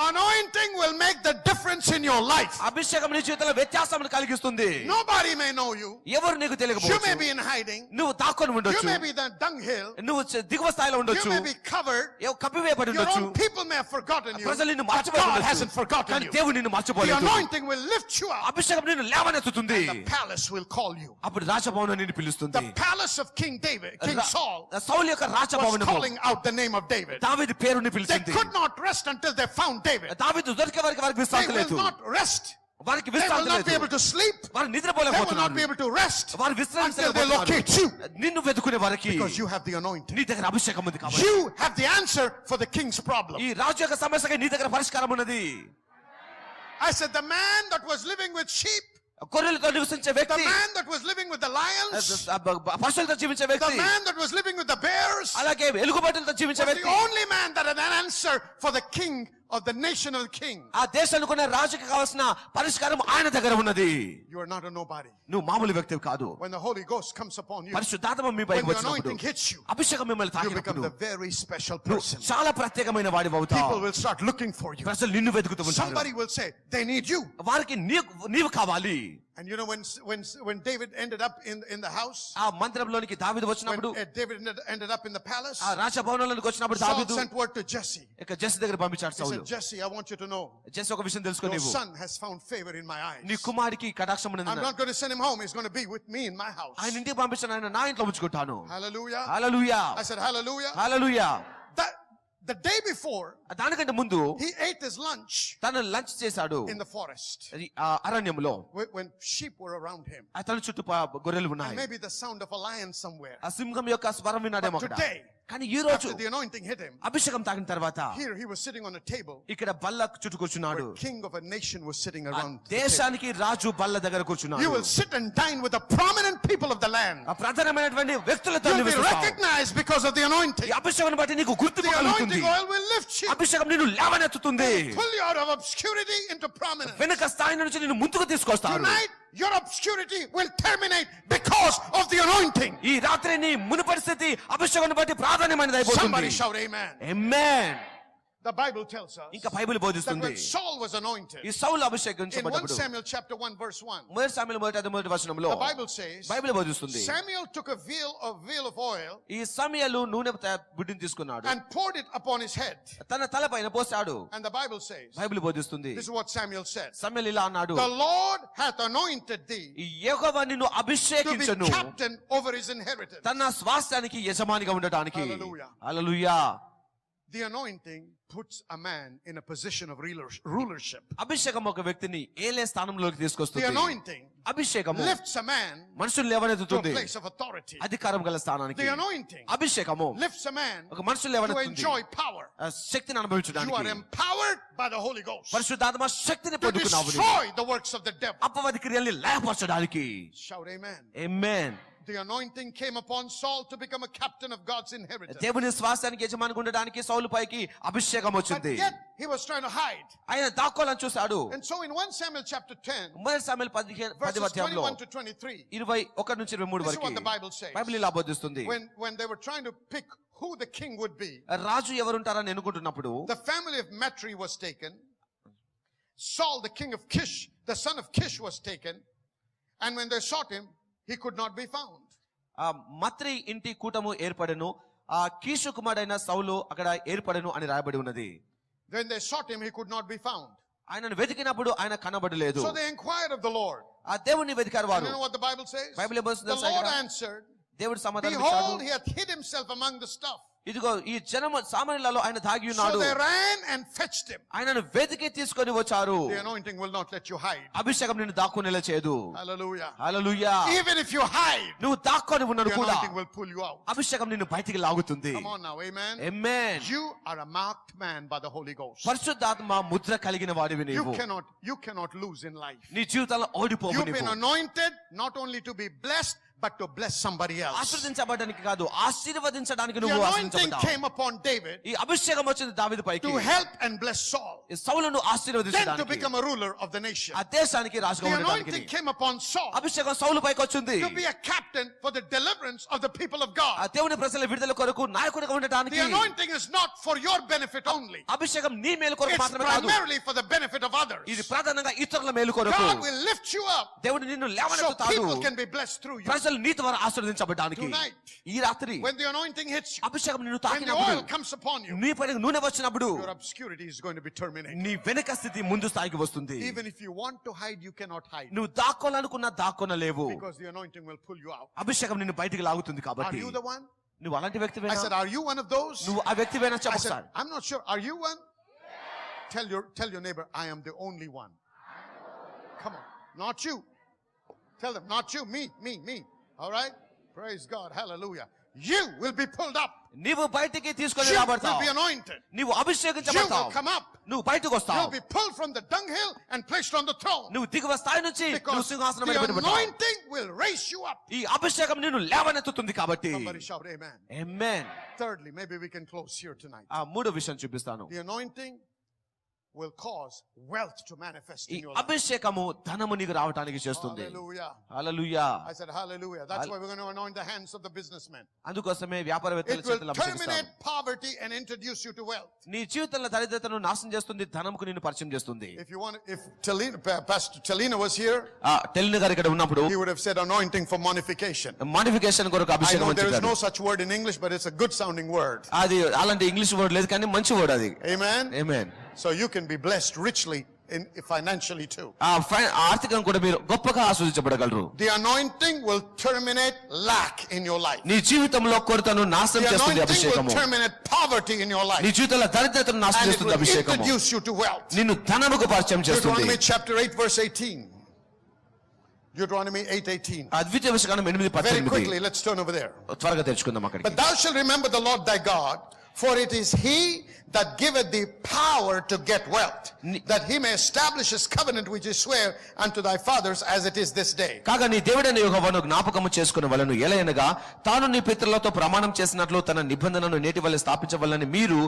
Speaker 2: Anointing will make the difference in your life.
Speaker 1: అభిషేకం నీ జీవితంలో వ్యత్యాసం కలిగిస్తుంది.
Speaker 2: Nobody may know you.
Speaker 1: ఎవరు నీకు తెలియకపోవచ్చు.
Speaker 2: You may be in hiding.
Speaker 1: నువ్వు దాక్కుని ఉండొచ్చు.
Speaker 2: You may be the dunghill.
Speaker 1: నువ్వు దిగువ స్థాయిలో ఉండొచ్చు.
Speaker 2: You may be covered.
Speaker 1: కప్పివేయబడి
Speaker 2: Your
Speaker 1: ఉండొచ్చు.
Speaker 2: own people may have forgotten you.
Speaker 1: ప్రజలు నిన్ను
Speaker 2: But
Speaker 1: మర్చిపోయి
Speaker 2: God
Speaker 1: ఉండొచ్చు.
Speaker 2: hasn't forgotten
Speaker 1: కానీ
Speaker 2: you.
Speaker 1: దేవుడు నిన్ను
Speaker 2: The
Speaker 1: మర్చిపోలేదు.
Speaker 2: anointing will lift you up.
Speaker 1: అభిషేకం నిన్ను లేవనెత్తుతుంది.
Speaker 2: The palace will call you.
Speaker 1: అప్పుడు రాజభవనం నిన్ను పిలుస్తుంది.
Speaker 2: The palace of King David, King Saul,
Speaker 1: సౌలు యొక్క
Speaker 2: was
Speaker 1: రాజభవనము
Speaker 2: calling out the name of David.
Speaker 1: దావీదు పేరుని
Speaker 2: They
Speaker 1: పిలిచింది.
Speaker 2: could not rest until they found David.
Speaker 1: దావీదు దొరికే వరకు వారికి
Speaker 2: They
Speaker 1: విశ్రాంతి
Speaker 2: will
Speaker 1: లేదు.
Speaker 2: not rest.
Speaker 1: వారికి
Speaker 2: They will
Speaker 1: విశ్రాంతి
Speaker 2: not be able
Speaker 1: లేదు.
Speaker 2: to sleep.
Speaker 1: వారు
Speaker 2: They will not
Speaker 1: నిద్రపోలేకపోతున్నారు.
Speaker 2: be able to rest
Speaker 1: వారు
Speaker 2: until they
Speaker 1: విశ్రాంతి
Speaker 2: locate you.
Speaker 1: నిన్ను వెతుకునే వారికి
Speaker 2: Because you have the anointing.
Speaker 1: నీ దగ్గర అభిషేకం ఉంది కాబట్టి.
Speaker 2: You have the answer for the king's problem.
Speaker 1: ఈ రాజు యొక్క సమస్యకి నీ దగ్గర పరిష్కారం ఉన్నది.
Speaker 2: I said the man that was living with sheep,
Speaker 1: గొర్రెలతో నివసించే
Speaker 2: the
Speaker 1: వ్యక్తి,
Speaker 2: man that was living with the lions,
Speaker 1: పశువులతో జీవించే
Speaker 2: the
Speaker 1: వ్యక్తి,
Speaker 2: man that was living with the bears,
Speaker 1: అలాగే ఎలుగుబంటులతో జీవించే
Speaker 2: was the
Speaker 1: వ్యక్తి,
Speaker 2: only man that had an answer for the king of the nation of the king.
Speaker 1: ఆ దేశానికి ఉన్న రాజుకి కావాల్సిన పరిష్కారం ఆయన దగ్గర ఉన్నది.
Speaker 2: You are not a nobody.
Speaker 1: నువ్వు మామూలు వ్యక్తి కాదు.
Speaker 2: When the Holy Ghost comes upon you,
Speaker 1: పరిశుద్ధాత్మ మీ
Speaker 2: when
Speaker 1: పైకి
Speaker 2: the
Speaker 1: వచ్చినప్పుడు,
Speaker 2: anointing hits you,
Speaker 1: అభిషేకం మిమ్మల్ని
Speaker 2: you become
Speaker 1: తాకినప్పుడు
Speaker 2: the very special
Speaker 1: నువ్వు
Speaker 2: person.
Speaker 1: చాలా ప్రత్యేకమైన వాడివి అవుతావు.
Speaker 2: People will start looking for you.
Speaker 1: ప్రజలు నిన్ను వెతుకుతూ ఉంటారు.
Speaker 2: Somebody will say they need you.
Speaker 1: వారికి నీవు కావాలి.
Speaker 2: And you know when David ended up in the house,
Speaker 1: ఆ మందిరంలోనికి దావీదు
Speaker 2: when
Speaker 1: వచ్చినప్పుడు,
Speaker 2: David ended up in the palace,
Speaker 1: ఆ రాజభవనంలోనికి వచ్చినప్పుడు
Speaker 2: Saul
Speaker 1: దావీదు
Speaker 2: sent word to Jesse.
Speaker 1: ఇక జెస్సీ దగ్గర పంపించాడు.
Speaker 2: He
Speaker 1: సౌలు,
Speaker 2: said, Jesse, I want you to know
Speaker 1: Jesse ఒక విషయం తెలుసుకో,
Speaker 2: your
Speaker 1: నీవు
Speaker 2: son has found favor in my eyes.
Speaker 1: నీ కుమారుడికి కటాక్షం
Speaker 2: I'm
Speaker 1: ఉన్నది.
Speaker 2: not going to send him home. He's going to be with me in my house.
Speaker 1: ఆయన ఇంటికి పంపించాను, ఆయన నా ఇంట్లో ఉంచుకుంటాను.
Speaker 2: Hallelujah.
Speaker 1: Hallelujah,
Speaker 2: I said hallelujah.
Speaker 1: Hallelujah.
Speaker 2: The day before,
Speaker 1: దానికంటే ముందు
Speaker 2: he ate his lunch
Speaker 1: తను లంచ్ చేశాడు
Speaker 2: in the forest
Speaker 1: అది ఆ అరణ్యంలో.
Speaker 2: when sheep were around him.
Speaker 1: అతని చుట్టూ గొర్రెలు
Speaker 2: And
Speaker 1: ఉన్నాయి.
Speaker 2: maybe the sound of a lion somewhere.
Speaker 1: ఆ సింహం యొక్క స్వరం విన్నాడేమో
Speaker 2: But
Speaker 1: అక్కడ.
Speaker 2: today,
Speaker 1: కానీ ఈ రోజు
Speaker 2: after the anointing hit him,
Speaker 1: అభిషేకం తాగిన తర్వాత
Speaker 2: here he was sitting on a table
Speaker 1: ఇక్కడ బల్ల చుట్టూ కూర్చున్నాడు.
Speaker 2: where king of a nation was sitting
Speaker 1: ఆ
Speaker 2: around the table.
Speaker 1: దేశానికి రాజు బల్ల దగ్గర కూర్చున్నాడు.
Speaker 2: You will sit and dine with the prominent people of the land.
Speaker 1: ఆ ప్రధానమైనటువంటి వ్యక్తులతో
Speaker 2: You'll be
Speaker 1: నివసిస్తావు.
Speaker 2: recognized because of the anointing.
Speaker 1: ఈ అభిషేకం బట్టి నీకు గుర్తింపు
Speaker 2: The
Speaker 1: కలుగుతుంది.
Speaker 2: anointing oil will lift you,
Speaker 1: అభిషేకం నిన్ను లేవనెత్తుతుంది.
Speaker 2: pull you out of obscurity into prominence.
Speaker 1: వెనుక స్థాయి నుంచి నిన్ను ముందుకు తీసుకొస్తాడు.
Speaker 2: Tonight, your obscurity will terminate because of the the anointing.
Speaker 1: ఈ రాత్రి నీ మునుపటి స్థితి అభిషేకాన్ని బట్టి ప్రాధాన్యమైనది
Speaker 2: Somebody
Speaker 1: అయిపోతుంది.
Speaker 2: shout amen.
Speaker 1: Amen.
Speaker 2: The Bible tells us
Speaker 1: ఇంకా బైబిల్
Speaker 2: that
Speaker 1: బోధిస్తుంది
Speaker 2: when Saul was anointed,
Speaker 1: ఈ సౌలు
Speaker 2: in 1
Speaker 1: అభిషేకించబడ్డప్పుడు
Speaker 2: Samuel chapter 1 verse 1,
Speaker 1: మొదటి సమూయేలు మొదటి వచనంలో
Speaker 2: the Bible says,
Speaker 1: బైబిల్ బోధిస్తుంది
Speaker 2: Samuel took a veil of oil
Speaker 1: ఈ సమూయేలు నూనె బుడ్డిని తీసుకున్నాడు,
Speaker 2: and poured it upon his head.
Speaker 1: తన తలపైన పోసాడు.
Speaker 2: And the Bible says,
Speaker 1: Bible బోధిస్తుంది
Speaker 2: this is what Samuel said,
Speaker 1: సమూయేలు ఇలా అన్నాడు,
Speaker 2: the Lord hath anointed thee
Speaker 1: ఈ యెహోవా నిన్ను
Speaker 2: to be
Speaker 1: అభిషేకించును
Speaker 2: captain over his inheritance.
Speaker 1: తన స్వాస్థ్యానికి యజమానిగా ఉండటానికి.
Speaker 2: Hallelujah.
Speaker 1: Hallelujah.
Speaker 2: The anointing puts a man in a position of rulership.
Speaker 1: అభిషేకం ఒక వ్యక్తిని ఏలే స్థానంలోకి
Speaker 2: The
Speaker 1: తీసుకొస్తుంది.
Speaker 2: anointing
Speaker 1: అభిషేకము
Speaker 2: lifts a man
Speaker 1: మనుషులు
Speaker 2: to a
Speaker 1: లేవనెత్తుతుంది
Speaker 2: place of authority.
Speaker 1: అధికారం గల స్థానానికి.
Speaker 2: The anointing
Speaker 1: అభిషేకము
Speaker 2: lifts a man
Speaker 1: ఒక మనుషులు
Speaker 2: to
Speaker 1: లేవనెత్తుతుంది
Speaker 2: enjoy power.
Speaker 1: ఆ శక్తిని
Speaker 2: You are
Speaker 1: అనుభవించడానికి.
Speaker 2: empowered by the Holy Ghost
Speaker 1: పరిశుద్ధాత్మ శక్తిని
Speaker 2: to
Speaker 1: పొందుకున్నావు నీవు.
Speaker 2: destroy the works of the devil.
Speaker 1: అపవాది క్రియల్ని లయపరచడానికి.
Speaker 2: Shout amen.
Speaker 1: Amen.
Speaker 2: The anointing came upon Saul to become a captain of God's inheritance.
Speaker 1: దేవుని స్వాస్థ్యానికి యజమానిగా ఉండడానికి సౌలు పైకి అభిషేకం
Speaker 2: But
Speaker 1: వచ్చింది.
Speaker 2: yet he was trying to hide.
Speaker 1: ఆయన దాక్కోవాలని చూశాడు.
Speaker 2: And so in 1 Samuel chapter 10,
Speaker 1: మొదటి సమూయేలు 10
Speaker 2: verses
Speaker 1: అధ్యాయంలో
Speaker 2: 21 to 23,
Speaker 1: 21 నుంచి 23
Speaker 2: this is what the
Speaker 1: వరకు
Speaker 2: Bible says.
Speaker 1: బైబిల్ ఇలా బోధిస్తుంది.
Speaker 2: When they were trying to pick who the king would be,
Speaker 1: Raju ఎవరుంటారని ఎన్నుకుంటున్నప్పుడు
Speaker 2: the family of Matri was taken. Saul, the king of Kish, the son of Kish, was taken. And when they sought him, he could not be found.
Speaker 1: ఆ మత్రి ఇంటి కూటము ఏర్పడెను, ఆ Kishu కుమారుడైన సౌలు అక్కడ ఏర్పడెను అని రాయబడి ఉన్నది.
Speaker 2: When they sought him, he could not be found.
Speaker 1: ఆయనను వెతికినప్పుడు ఆయన కనబడలేదు.
Speaker 2: So they inquired of the Lord.
Speaker 1: ఆ దేవుణ్ణి వెతికారు
Speaker 2: And
Speaker 1: వారు.
Speaker 2: you know what the Bible says?
Speaker 1: Bible ఏం బోధిస్తుందో
Speaker 2: The
Speaker 1: తెలుసా
Speaker 2: Lord
Speaker 1: ఇక్కడ?
Speaker 2: answered,
Speaker 1: దేవుడు సమాధానం
Speaker 2: behold,
Speaker 1: ఇచ్చాడు,
Speaker 2: he hath hid himself among the stuff.
Speaker 1: ఇదిగో ఈ జనము సామాన్యులలో ఆయన దాగి ఉన్నాడు.
Speaker 2: So they ran and fetched him.
Speaker 1: ఆయనను వెతికి తీసుకొని వచ్చారు.
Speaker 2: The anointing will not let you hide.
Speaker 1: అభిషేకం నిన్ను దాక్కునేలా చేయదు.
Speaker 2: Hallelujah.
Speaker 1: Hallelujah.
Speaker 2: Even if you hide,
Speaker 1: నువ్వు దాక్కొని
Speaker 2: the
Speaker 1: ఉన్నాడు కూడా
Speaker 2: anointing will pull you out.
Speaker 1: అభిషేకం నిన్ను బయటికి లాగుతుంది.
Speaker 2: Come on now, amen.
Speaker 1: Amen.
Speaker 2: You are a marked man by the Holy Ghost.
Speaker 1: పరిశుద్ధాత్మ ముద్ర కలిగిన వాడివి నీవు.
Speaker 2: You cannot lose in life.
Speaker 1: నీ జీవితంలో ఓడిపోవు
Speaker 2: You've been
Speaker 1: నీవు.
Speaker 2: anointed not only to be blessed, but to bless somebody else.
Speaker 1: ఆశీర్వదించబడడానికి కాదు, ఆశీర్వదించడానికి
Speaker 2: The
Speaker 1: నువ్వు
Speaker 2: anointing
Speaker 1: ఆశీర్వదించబడ్డావు.
Speaker 2: came upon David
Speaker 1: ఈ అభిషేకం వచ్చింది దావీదు పైకి.
Speaker 2: to help and bless Saul,
Speaker 1: ఈ సౌలును
Speaker 2: then to
Speaker 1: ఆశీర్వదించడానికి,
Speaker 2: become a ruler of the nation.
Speaker 1: ఆ దేశానికి రాజుగా
Speaker 2: The
Speaker 1: ఉండడానికి.
Speaker 2: anointing came upon Saul
Speaker 1: అభిషేకం సౌలు పైకి వచ్చింది.
Speaker 2: to be a captain for the deliverance of the people of
Speaker 1: ఆ
Speaker 2: God.
Speaker 1: దేవుని ప్రజల విడుదల కొరకు నాయకుడిగా ఉండడానికి.
Speaker 2: The anointing is not for your benefit only.
Speaker 1: అభిషేకం నీ మేలు కొరకు
Speaker 2: It's
Speaker 1: మాత్రమే కాదు,
Speaker 2: primarily for the benefit of others.
Speaker 1: ఇది ప్రధానంగా ఇతరుల మేలు కొరకు.
Speaker 2: God will lift you up
Speaker 1: దేవుడు నిన్ను
Speaker 2: so
Speaker 1: లేవనెత్తుతాడు,
Speaker 2: people can be blessed through you.
Speaker 1: ప్రజలు నీ ద్వారా ఆశీర్వదించబడడానికి.
Speaker 2: Tonight,
Speaker 1: ఈ రాత్రి
Speaker 2: when the anointing hits you,
Speaker 1: అభిషేకం నిన్ను
Speaker 2: when the
Speaker 1: తాకినప్పుడు,
Speaker 2: oil comes upon you,
Speaker 1: నీ పైన నూనె వచ్చినప్పుడు
Speaker 2: your obscurity is going to be terminated.
Speaker 1: నీ వెనక స్థితి ముందు స్థాయికి వస్తుంది.
Speaker 2: Even if you want to hide, you cannot hide,
Speaker 1: నువ్వు దాక్కోవాలనుకున్నా దాక్కొనలేవు.
Speaker 2: because the anointing will pull you out.
Speaker 1: అభిషేకం నిన్ను బయటికి లాగుతుంది
Speaker 2: Are
Speaker 1: కాబట్టి.
Speaker 2: you the one?
Speaker 1: నువ్వు అలాంటి
Speaker 2: I
Speaker 1: వ్యక్తివేనా?
Speaker 2: said, are you one of those?
Speaker 1: నువ్వు ఆ వ్యక్తివేనా
Speaker 2: I
Speaker 1: చెప్పు
Speaker 2: said,
Speaker 1: sir.
Speaker 2: I'm not sure. Are you one? Tell your neighbor, I am the only one. Come on. Not you. Tell them, not you. Me. All right? Praise God. Hallelujah. You will be pulled up.
Speaker 1: నీవు బయటికి తీసుకొని
Speaker 2: You will
Speaker 1: రాబడతావు.
Speaker 2: be anointed.
Speaker 1: నీవు
Speaker 2: You will
Speaker 1: అభిషేకించబడతావు.
Speaker 2: come up.
Speaker 1: నువ్వు బయటకు వస్తావు.
Speaker 2: You'll be pulled from the dunghill and placed on the throne.
Speaker 1: నువ్వు దిగువ స్థాయి నుంచి నువ్వు
Speaker 2: Because
Speaker 1: సింహాసనం మీద
Speaker 2: the
Speaker 1: పెట్టబడతావు.
Speaker 2: anointing will raise you up.
Speaker 1: ఈ అభిషేకం నిన్ను లేవనెత్తుతుంది కాబట్టి.
Speaker 2: Somebody shout amen.
Speaker 1: Amen.
Speaker 2: Thirdly, maybe we can close here tonight.
Speaker 1: ఆ మూడో విషయం చూపిస్తాను.
Speaker 2: The anointing will cause wealth to manifest
Speaker 1: ఈ
Speaker 2: in your life.
Speaker 1: అభిషేకము ధనము నీకు రావడానికి చేస్తుంది.
Speaker 2: Hallelujah.
Speaker 1: Hallelujah.
Speaker 2: I said hallelujah. That's why we're going to anoint the hands of the businessmen.
Speaker 1: అందుకోసమే వ్యాపారవేత్తల
Speaker 2: It will
Speaker 1: చేతులు అభిషేకిస్తాము.
Speaker 2: terminate poverty and introduce you to wealth.
Speaker 1: నీ జీవితంలో దరిద్రతను నాశనం చేస్తుంది, ధనముకు నిన్ను పరిచయం చేస్తుంది.
Speaker 2: If Pastor Talina was here,
Speaker 1: టెలిన గారు ఇక్కడ ఉన్నప్పుడు
Speaker 2: he would have said anointing for modification.
Speaker 1: Modification కొరకు
Speaker 2: I
Speaker 1: అభిషేకం
Speaker 2: know there is
Speaker 1: వచ్చాడు.
Speaker 2: no such word in English, but it's a good sounding word.
Speaker 1: అది అలాంటి ఇంగ్లీష్ వర్డ్ లేదు కానీ మంచి వర్డ్ అది.
Speaker 2: Amen.
Speaker 1: Amen.
Speaker 2: So you can be blessed richly financially too.
Speaker 1: ఆర్థికంగా కూడా మీరు గొప్పగా ఆస్వాదించబడగలరు.
Speaker 2: The anointing will terminate lack in your life.
Speaker 1: నీ జీవితంలో కొరతను నాశనం
Speaker 2: The
Speaker 1: చేస్తుంది
Speaker 2: anointing will
Speaker 1: అభిషేకము.
Speaker 2: terminate poverty in your life.
Speaker 1: నీ జీవితంలో దరిద్రతను నాశనం
Speaker 2: And it
Speaker 1: చేస్తుంది
Speaker 2: will
Speaker 1: అభిషేకము.
Speaker 2: introduce you to wealth.
Speaker 1: నిన్ను ధనముకు పరిచయం చేస్తుంది.
Speaker 2: Deuteronomy chapter 8 verse 18. Deuteronomy 8:18.
Speaker 1: ద్వితీయ వచనం 8:18.
Speaker 2: Very quickly, let's turn over there.
Speaker 1: త్వరగా తెరుచుకుందాం అక్కడికి.
Speaker 2: But thou shalt remember the Lord thy God, for it is he that giveth thee power to get wealth, that he may establish his covenant which he sware unto thy fathers as it is this day.
Speaker 1: కాగా నీ దేవుడైన యెహోవాను జ్ఞాపకము చేసుకునవలెను. ఎలయనగా తాను నీ పితరులతో ప్రమాణం చేసినట్లు తన నిబంధనను నేటి వలె స్థాపించవలని మీరు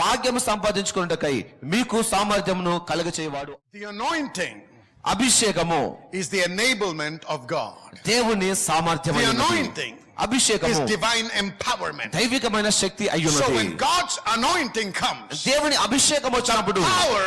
Speaker 1: భాగ్యము సంపాదించుకొనుటకై మీకు సామర్థ్యమును కలుగచేయవాడు.
Speaker 2: The anointing
Speaker 1: అభిషేకము
Speaker 2: is the enablement of God.
Speaker 1: దేవుని
Speaker 2: The
Speaker 1: సామర్థ్యమైనది.
Speaker 2: anointing is
Speaker 1: అభిషేకము
Speaker 2: divine empowerment.
Speaker 1: దైవికమైన శక్తి
Speaker 2: So
Speaker 1: అయ్యున్నది.
Speaker 2: when God's anointing comes,
Speaker 1: దేవుని అభిషేకం వచ్చినప్పుడు
Speaker 2: power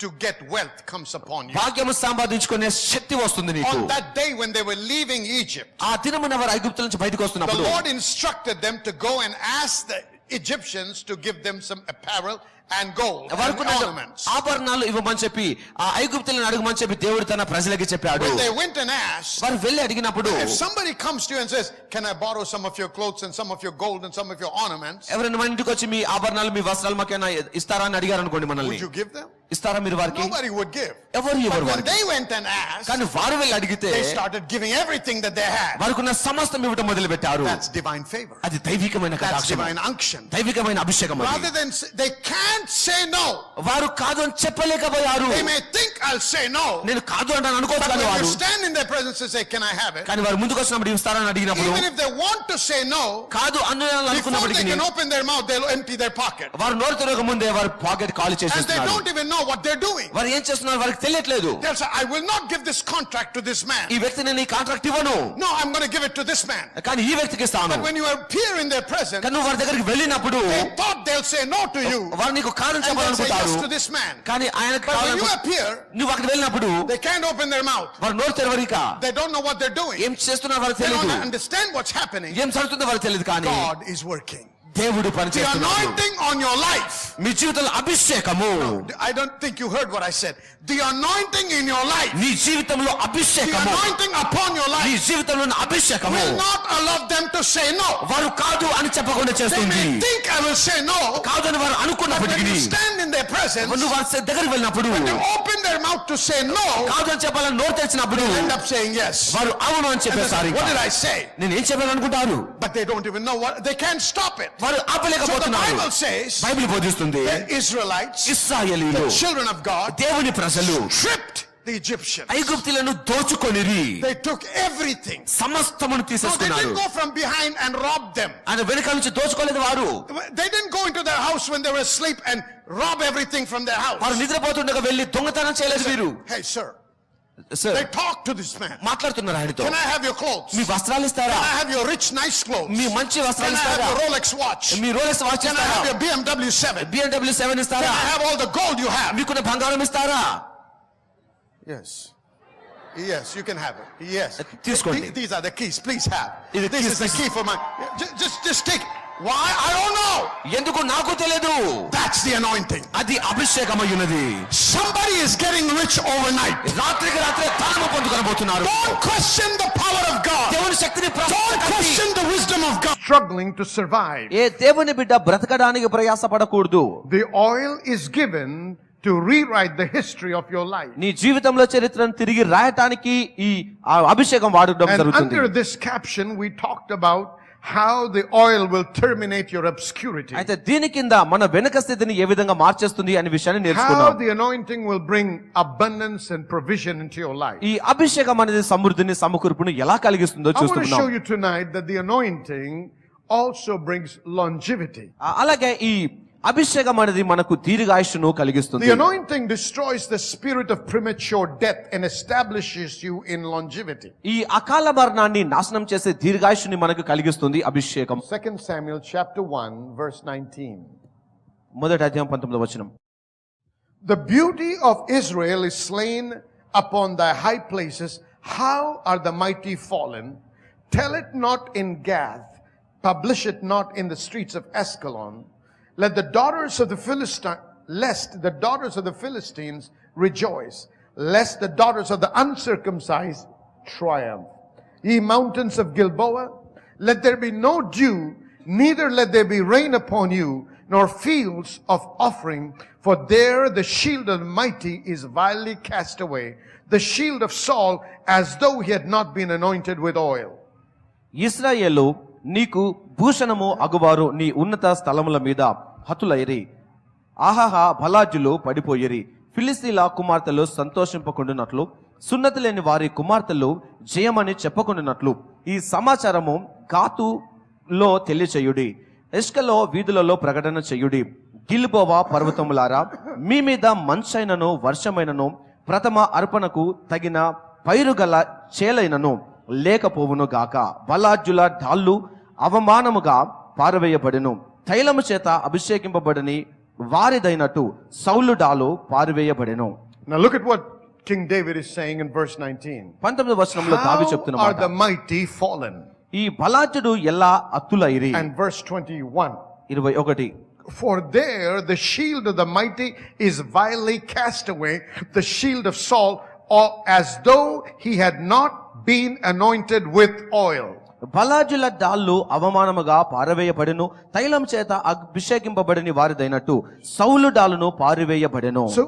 Speaker 2: to get wealth comes upon you.
Speaker 1: భాగ్యము సంపాదించుకునే శక్తి వస్తుంది నీకు.
Speaker 2: On that day when they were leaving Egypt,
Speaker 1: ఆ దినమున వారు ఐగుప్తు నుంచి బయటకు
Speaker 2: the
Speaker 1: వస్తున్నప్పుడు
Speaker 2: Lord instructed them to go and ask the Egyptians to give them some apparel and gold and
Speaker 1: వారికి
Speaker 2: ornaments.
Speaker 1: ఆభరణాలు ఇవ్వమని చెప్పి ఆ ఐగుప్తులను అడగమని చెప్పి దేవుడు తన ప్రజలకి చెప్పాడు.
Speaker 2: When they went and asked,
Speaker 1: వారు వెళ్ళి అడిగినప్పుడు
Speaker 2: if somebody comes to you and says, can I borrow some of your clothes and some of your gold and some of your ornaments,
Speaker 1: ఎవరైనా మన ఇంటికి వచ్చి మీ ఆభరణాలు మీ వస్త్రాలు మాకేనా ఇస్తారా అని అడిగారు అనుకోండి, మనల్ని
Speaker 2: would you give them?
Speaker 1: ఇస్తారా మీరు వారికి?
Speaker 2: Nobody would give.
Speaker 1: ఎవరు
Speaker 2: But
Speaker 1: ఎవరు
Speaker 2: when
Speaker 1: వారికి?
Speaker 2: they went and asked,
Speaker 1: కానీ వారు వెళ్ళి అడిగితే
Speaker 2: they started giving everything that they had.
Speaker 1: వారికున్న సమస్తం ఇవ్వటం మొదలు పెట్టారు.
Speaker 2: That's divine favor.
Speaker 1: అది దైవికమైన
Speaker 2: That's
Speaker 1: కటాక్షం,
Speaker 2: divine unction.
Speaker 1: దైవికమైన అభిషేకం.
Speaker 2: Rather than they can't say no.
Speaker 1: వారు కాదు అని చెప్పలేకపోయారు.
Speaker 2: They may think I'll say no.
Speaker 1: నేను కాదు అంటాను అనుకోవచ్చు,
Speaker 2: But
Speaker 1: కానీ
Speaker 2: when
Speaker 1: వారు
Speaker 2: you stand in their presence and say, can I have it?
Speaker 1: కానీ వారు ముందుకు వచ్చినప్పుడు ఇస్తారని అడిగినప్పుడు
Speaker 2: Even if they want to say no,
Speaker 1: కాదు అన్న
Speaker 2: before they
Speaker 1: అనుకున్నప్పటికీ
Speaker 2: can open their mouth, they'll empty their pocket.
Speaker 1: వారు నోరు తెరవక ముందే వారు పాకెట్ ఖాళీ
Speaker 2: And they
Speaker 1: చేసేస్తున్నారు.
Speaker 2: don't even know what they're doing.
Speaker 1: వారు ఏం చేస్తున్నారు వారికి తెలియట్లేదు.
Speaker 2: They'll say, I will not give this contract to this man.
Speaker 1: ఈ వ్యక్తి నేను ఈ కాంట్రాక్ట్ ఇవ్వను,
Speaker 2: No, I'm going to give it to this man.
Speaker 1: కానీ ఈ వ్యక్తికి ఇస్తాను.
Speaker 2: But when you appear in their presence,
Speaker 1: కానీ నువ్వు వారి దగ్గరికి వెళ్ళినప్పుడు
Speaker 2: they thought they'll say no to you.
Speaker 1: వారు నీకు కారణం
Speaker 2: And they'll say
Speaker 1: చెప్పాలనుకుంటారు,
Speaker 2: yes to this man.
Speaker 1: కానీ ఆయన
Speaker 2: But when you appear,
Speaker 1: నువ్వు అక్కడికి వెళ్ళినప్పుడు
Speaker 2: they can't open their mouth.
Speaker 1: వారు నోరు తెరవరిక.
Speaker 2: They don't know what they're doing.
Speaker 1: ఏం చేస్తున్నారు వారికి
Speaker 2: They
Speaker 1: తెలియదు,
Speaker 2: don't understand what's happening.
Speaker 1: ఏం జరుగుతుందో వారికి తెలియదు. కానీ
Speaker 2: God is working.
Speaker 1: దేవుడు
Speaker 2: The
Speaker 1: పనిచేస్తున్నాడు.
Speaker 2: anointing on your life.
Speaker 1: మీ జీవితంలో అభిషేకము,
Speaker 2: I don't think you heard what I said. The anointing in your life,
Speaker 1: నీ జీవితంలో
Speaker 2: the
Speaker 1: అభిషేకము,
Speaker 2: anointing upon your
Speaker 1: నీ
Speaker 2: life
Speaker 1: జీవితంలో ఉన్న అభిషేకము
Speaker 2: will not allow them to say no.
Speaker 1: వారు కాదు అని చెప్పకుండా
Speaker 2: They
Speaker 1: చేస్తుంది.
Speaker 2: may think I will say no,
Speaker 1: కాదని వారు
Speaker 2: but when
Speaker 1: అనుకున్నప్పటికీ
Speaker 2: you stand in their presence,
Speaker 1: నువ్వు వారి దగ్గరికి వెళ్ళినప్పుడు
Speaker 2: when they open their mouth to say no,
Speaker 1: కాదు అని చెప్పాలని నోరు తెరిచినప్పుడు
Speaker 2: they end up saying yes.
Speaker 1: వారు అవును అని
Speaker 2: And they
Speaker 1: చెప్పేసారు.
Speaker 2: say, what did I say?
Speaker 1: నేను ఏం చెప్పాను అనుకుంటారు,
Speaker 2: But they don't even know what, they can't stop it.
Speaker 1: వారు
Speaker 2: So the
Speaker 1: ఆపలేకపోతున్నారు.
Speaker 2: Bible says,
Speaker 1: Bible బోధిస్తుంది,
Speaker 2: the Israelites,
Speaker 1: ఇశ్రాయేలీయులు
Speaker 2: the children of God,
Speaker 1: దేవుని ప్రజలు
Speaker 2: stripped the Egyptians.
Speaker 1: ఐగుప్తులను దోచుకొనిరి,
Speaker 2: They took everything.
Speaker 1: సమస్తమును
Speaker 2: No, they
Speaker 1: తీసేసుకున్నారు.
Speaker 2: didn't go from behind and rob them.
Speaker 1: ఆయన వెనుక నుంచి దోచుకోలేదు వారు.
Speaker 2: They didn't go into their house when they were asleep and rob everything from their
Speaker 1: వారు
Speaker 2: house.
Speaker 1: నిద్రపోతుండగా వెళ్ళి దొంగతనం చేయలేదు వీరు.
Speaker 2: Hey, sir.
Speaker 1: Sir
Speaker 2: They talked to this man.
Speaker 1: మాట్లాడుతున్నారు ఆయనతో,
Speaker 2: Can I have your clothes?
Speaker 1: మీ వస్త్రాలు ఇస్తారా,
Speaker 2: Can I have your rich, nice clothes?
Speaker 1: మీ మంచి
Speaker 2: Can
Speaker 1: వస్త్రాలు
Speaker 2: I have
Speaker 1: ఇస్తారా,
Speaker 2: your Rolex watch?
Speaker 1: Me Rolex watch
Speaker 2: Can I
Speaker 1: ఇస్తారా,
Speaker 2: have your BMW 7?
Speaker 1: BMW 7
Speaker 2: Can
Speaker 1: ఇస్తారా,
Speaker 2: I have all the gold you have?
Speaker 1: మీకున్న బంగారం ఇస్తారా?
Speaker 2: Yes. Yes, you can have it. Yes.
Speaker 1: తీసుకోండి.
Speaker 2: These are the keys. Please have.
Speaker 1: ఇది
Speaker 2: This is the
Speaker 1: keys.
Speaker 2: key for my. Just take. Why? I don't know.
Speaker 1: ఎందుకు నాకు తెలియదు.
Speaker 2: That's the anointing.
Speaker 1: అది అభిషేకమయ్యున్నది.
Speaker 2: Somebody is getting rich overnight.
Speaker 1: రాత్రికి రాత్రే ధనము పొందుకొనబోతున్నారు.
Speaker 2: Don't question the power of God.
Speaker 1: దేవుని శక్తిని
Speaker 2: Don't question the wisdom of God. Struggling to survive.
Speaker 1: ఏ దేవుని బిడ్డ బ్రతకడానికి ప్రయాసపడకూడదు.
Speaker 2: The oil is given to rewrite the history of your life.
Speaker 1: నీ జీవితంలో చరిత్రను తిరిగి రాయటానికి ఈ అభిషేకం వాడడం
Speaker 2: And
Speaker 1: జరుగుతుంది.
Speaker 2: under this caption we talked about how the oil will terminate your obscurity.
Speaker 1: అయితే దీని కింద మన వెనుక స్థితిని ఏ విధంగా మార్చేస్తుంది అనే విషయాన్ని
Speaker 2: How
Speaker 1: నేర్చుకున్నాం.
Speaker 2: the anointing will bring abundance and provision into your life.
Speaker 1: ఈ అభిషేకం అనేది సమృద్ధిని సమకూర్పును ఎలా కలిగిస్తుందో
Speaker 2: I want to show
Speaker 1: చూస్తున్నాం.
Speaker 2: you tonight that the anointing also brings longevity.
Speaker 1: అలాగే ఈ అభిషేకం అనేది మనకు దీర్ఘాయుష్ను కలిగిస్తుంది.
Speaker 2: The anointing destroys the spirit of premature death and establishes you in longevity.
Speaker 1: ఈ అకాల మరణాన్ని నాశనం చేసే దీర్ఘాయుష్ని మనకు కలిగిస్తుంది అభిషేకం.
Speaker 2: 2 Samuel chapter 1 verse 19.
Speaker 1: మొదటి అధ్యాయం 19వ వచనం.
Speaker 2: The beauty of Israel is slain upon thy high places. How are the mighty fallen? Tell it not in Gath, publish it not in the streets of Ascalon. Lest the daughters of the Philistines rejoice, lest the daughters of the uncircumcised triumph. Ye mountains of Gilboa, let there be no dew, neither let there be rain upon you, nor fields of offering, for there the shield of the mighty is vilely cast away, the shield of Saul, as though he had not been anointed with oil.
Speaker 1: ఇశ్రాయేలు నీకు భూషణము అగువారు నీ ఉన్నత స్థలముల మీద హతులైరి. ఆహాహా బలాజులు పడిపోయిరి. ఫిలిస్తీన్ల కుమార్తెలు సంతోషింపకుండునట్లు, సున్నతి లేని వారి కుమార్తెలు జయమని చెప్పకుండునట్లు ఈ సమాచారము గాతులో తెలియచేయుడి, ఎష్కలో వీధులలో ప్రకటన చేయుడి. గిల్బోవా పర్వతములారా, మీ మీద మంచైనను వర్షమైనను ప్రథమ అర్పణకు తగిన పైరుగల చేలైనను లేకపోవును గాక. బలాఢ్యుల డాళ్ళు అవమానముగా పారవేయబడెను. తైలము చేత అభిషేకింపబడని వారిదైనట్టు సౌలు డాలు పారివేయబడెను.
Speaker 2: Now look at what King David is saying in verse 19.
Speaker 1: 19వ వచనంలో దావీదు
Speaker 2: How
Speaker 1: చెప్తున్న
Speaker 2: are
Speaker 1: మాట,
Speaker 2: the mighty fallen?
Speaker 1: ఈ బలాఢ్యుడు ఎలా అత్తులైరి.
Speaker 2: And verse 21.
Speaker 1: 21
Speaker 2: For there the shield of the mighty is vilely cast away, the shield of Saul, or as though he had not been anointed with oil.
Speaker 1: బలాఢ్యుల డాళ్ళు అవమానముగా పారవేయబడెను. తైలం చేత అభిషేకింపబడిన వారిదైనట్టు సౌలు డాలును పారివేయబడెను.
Speaker 2: So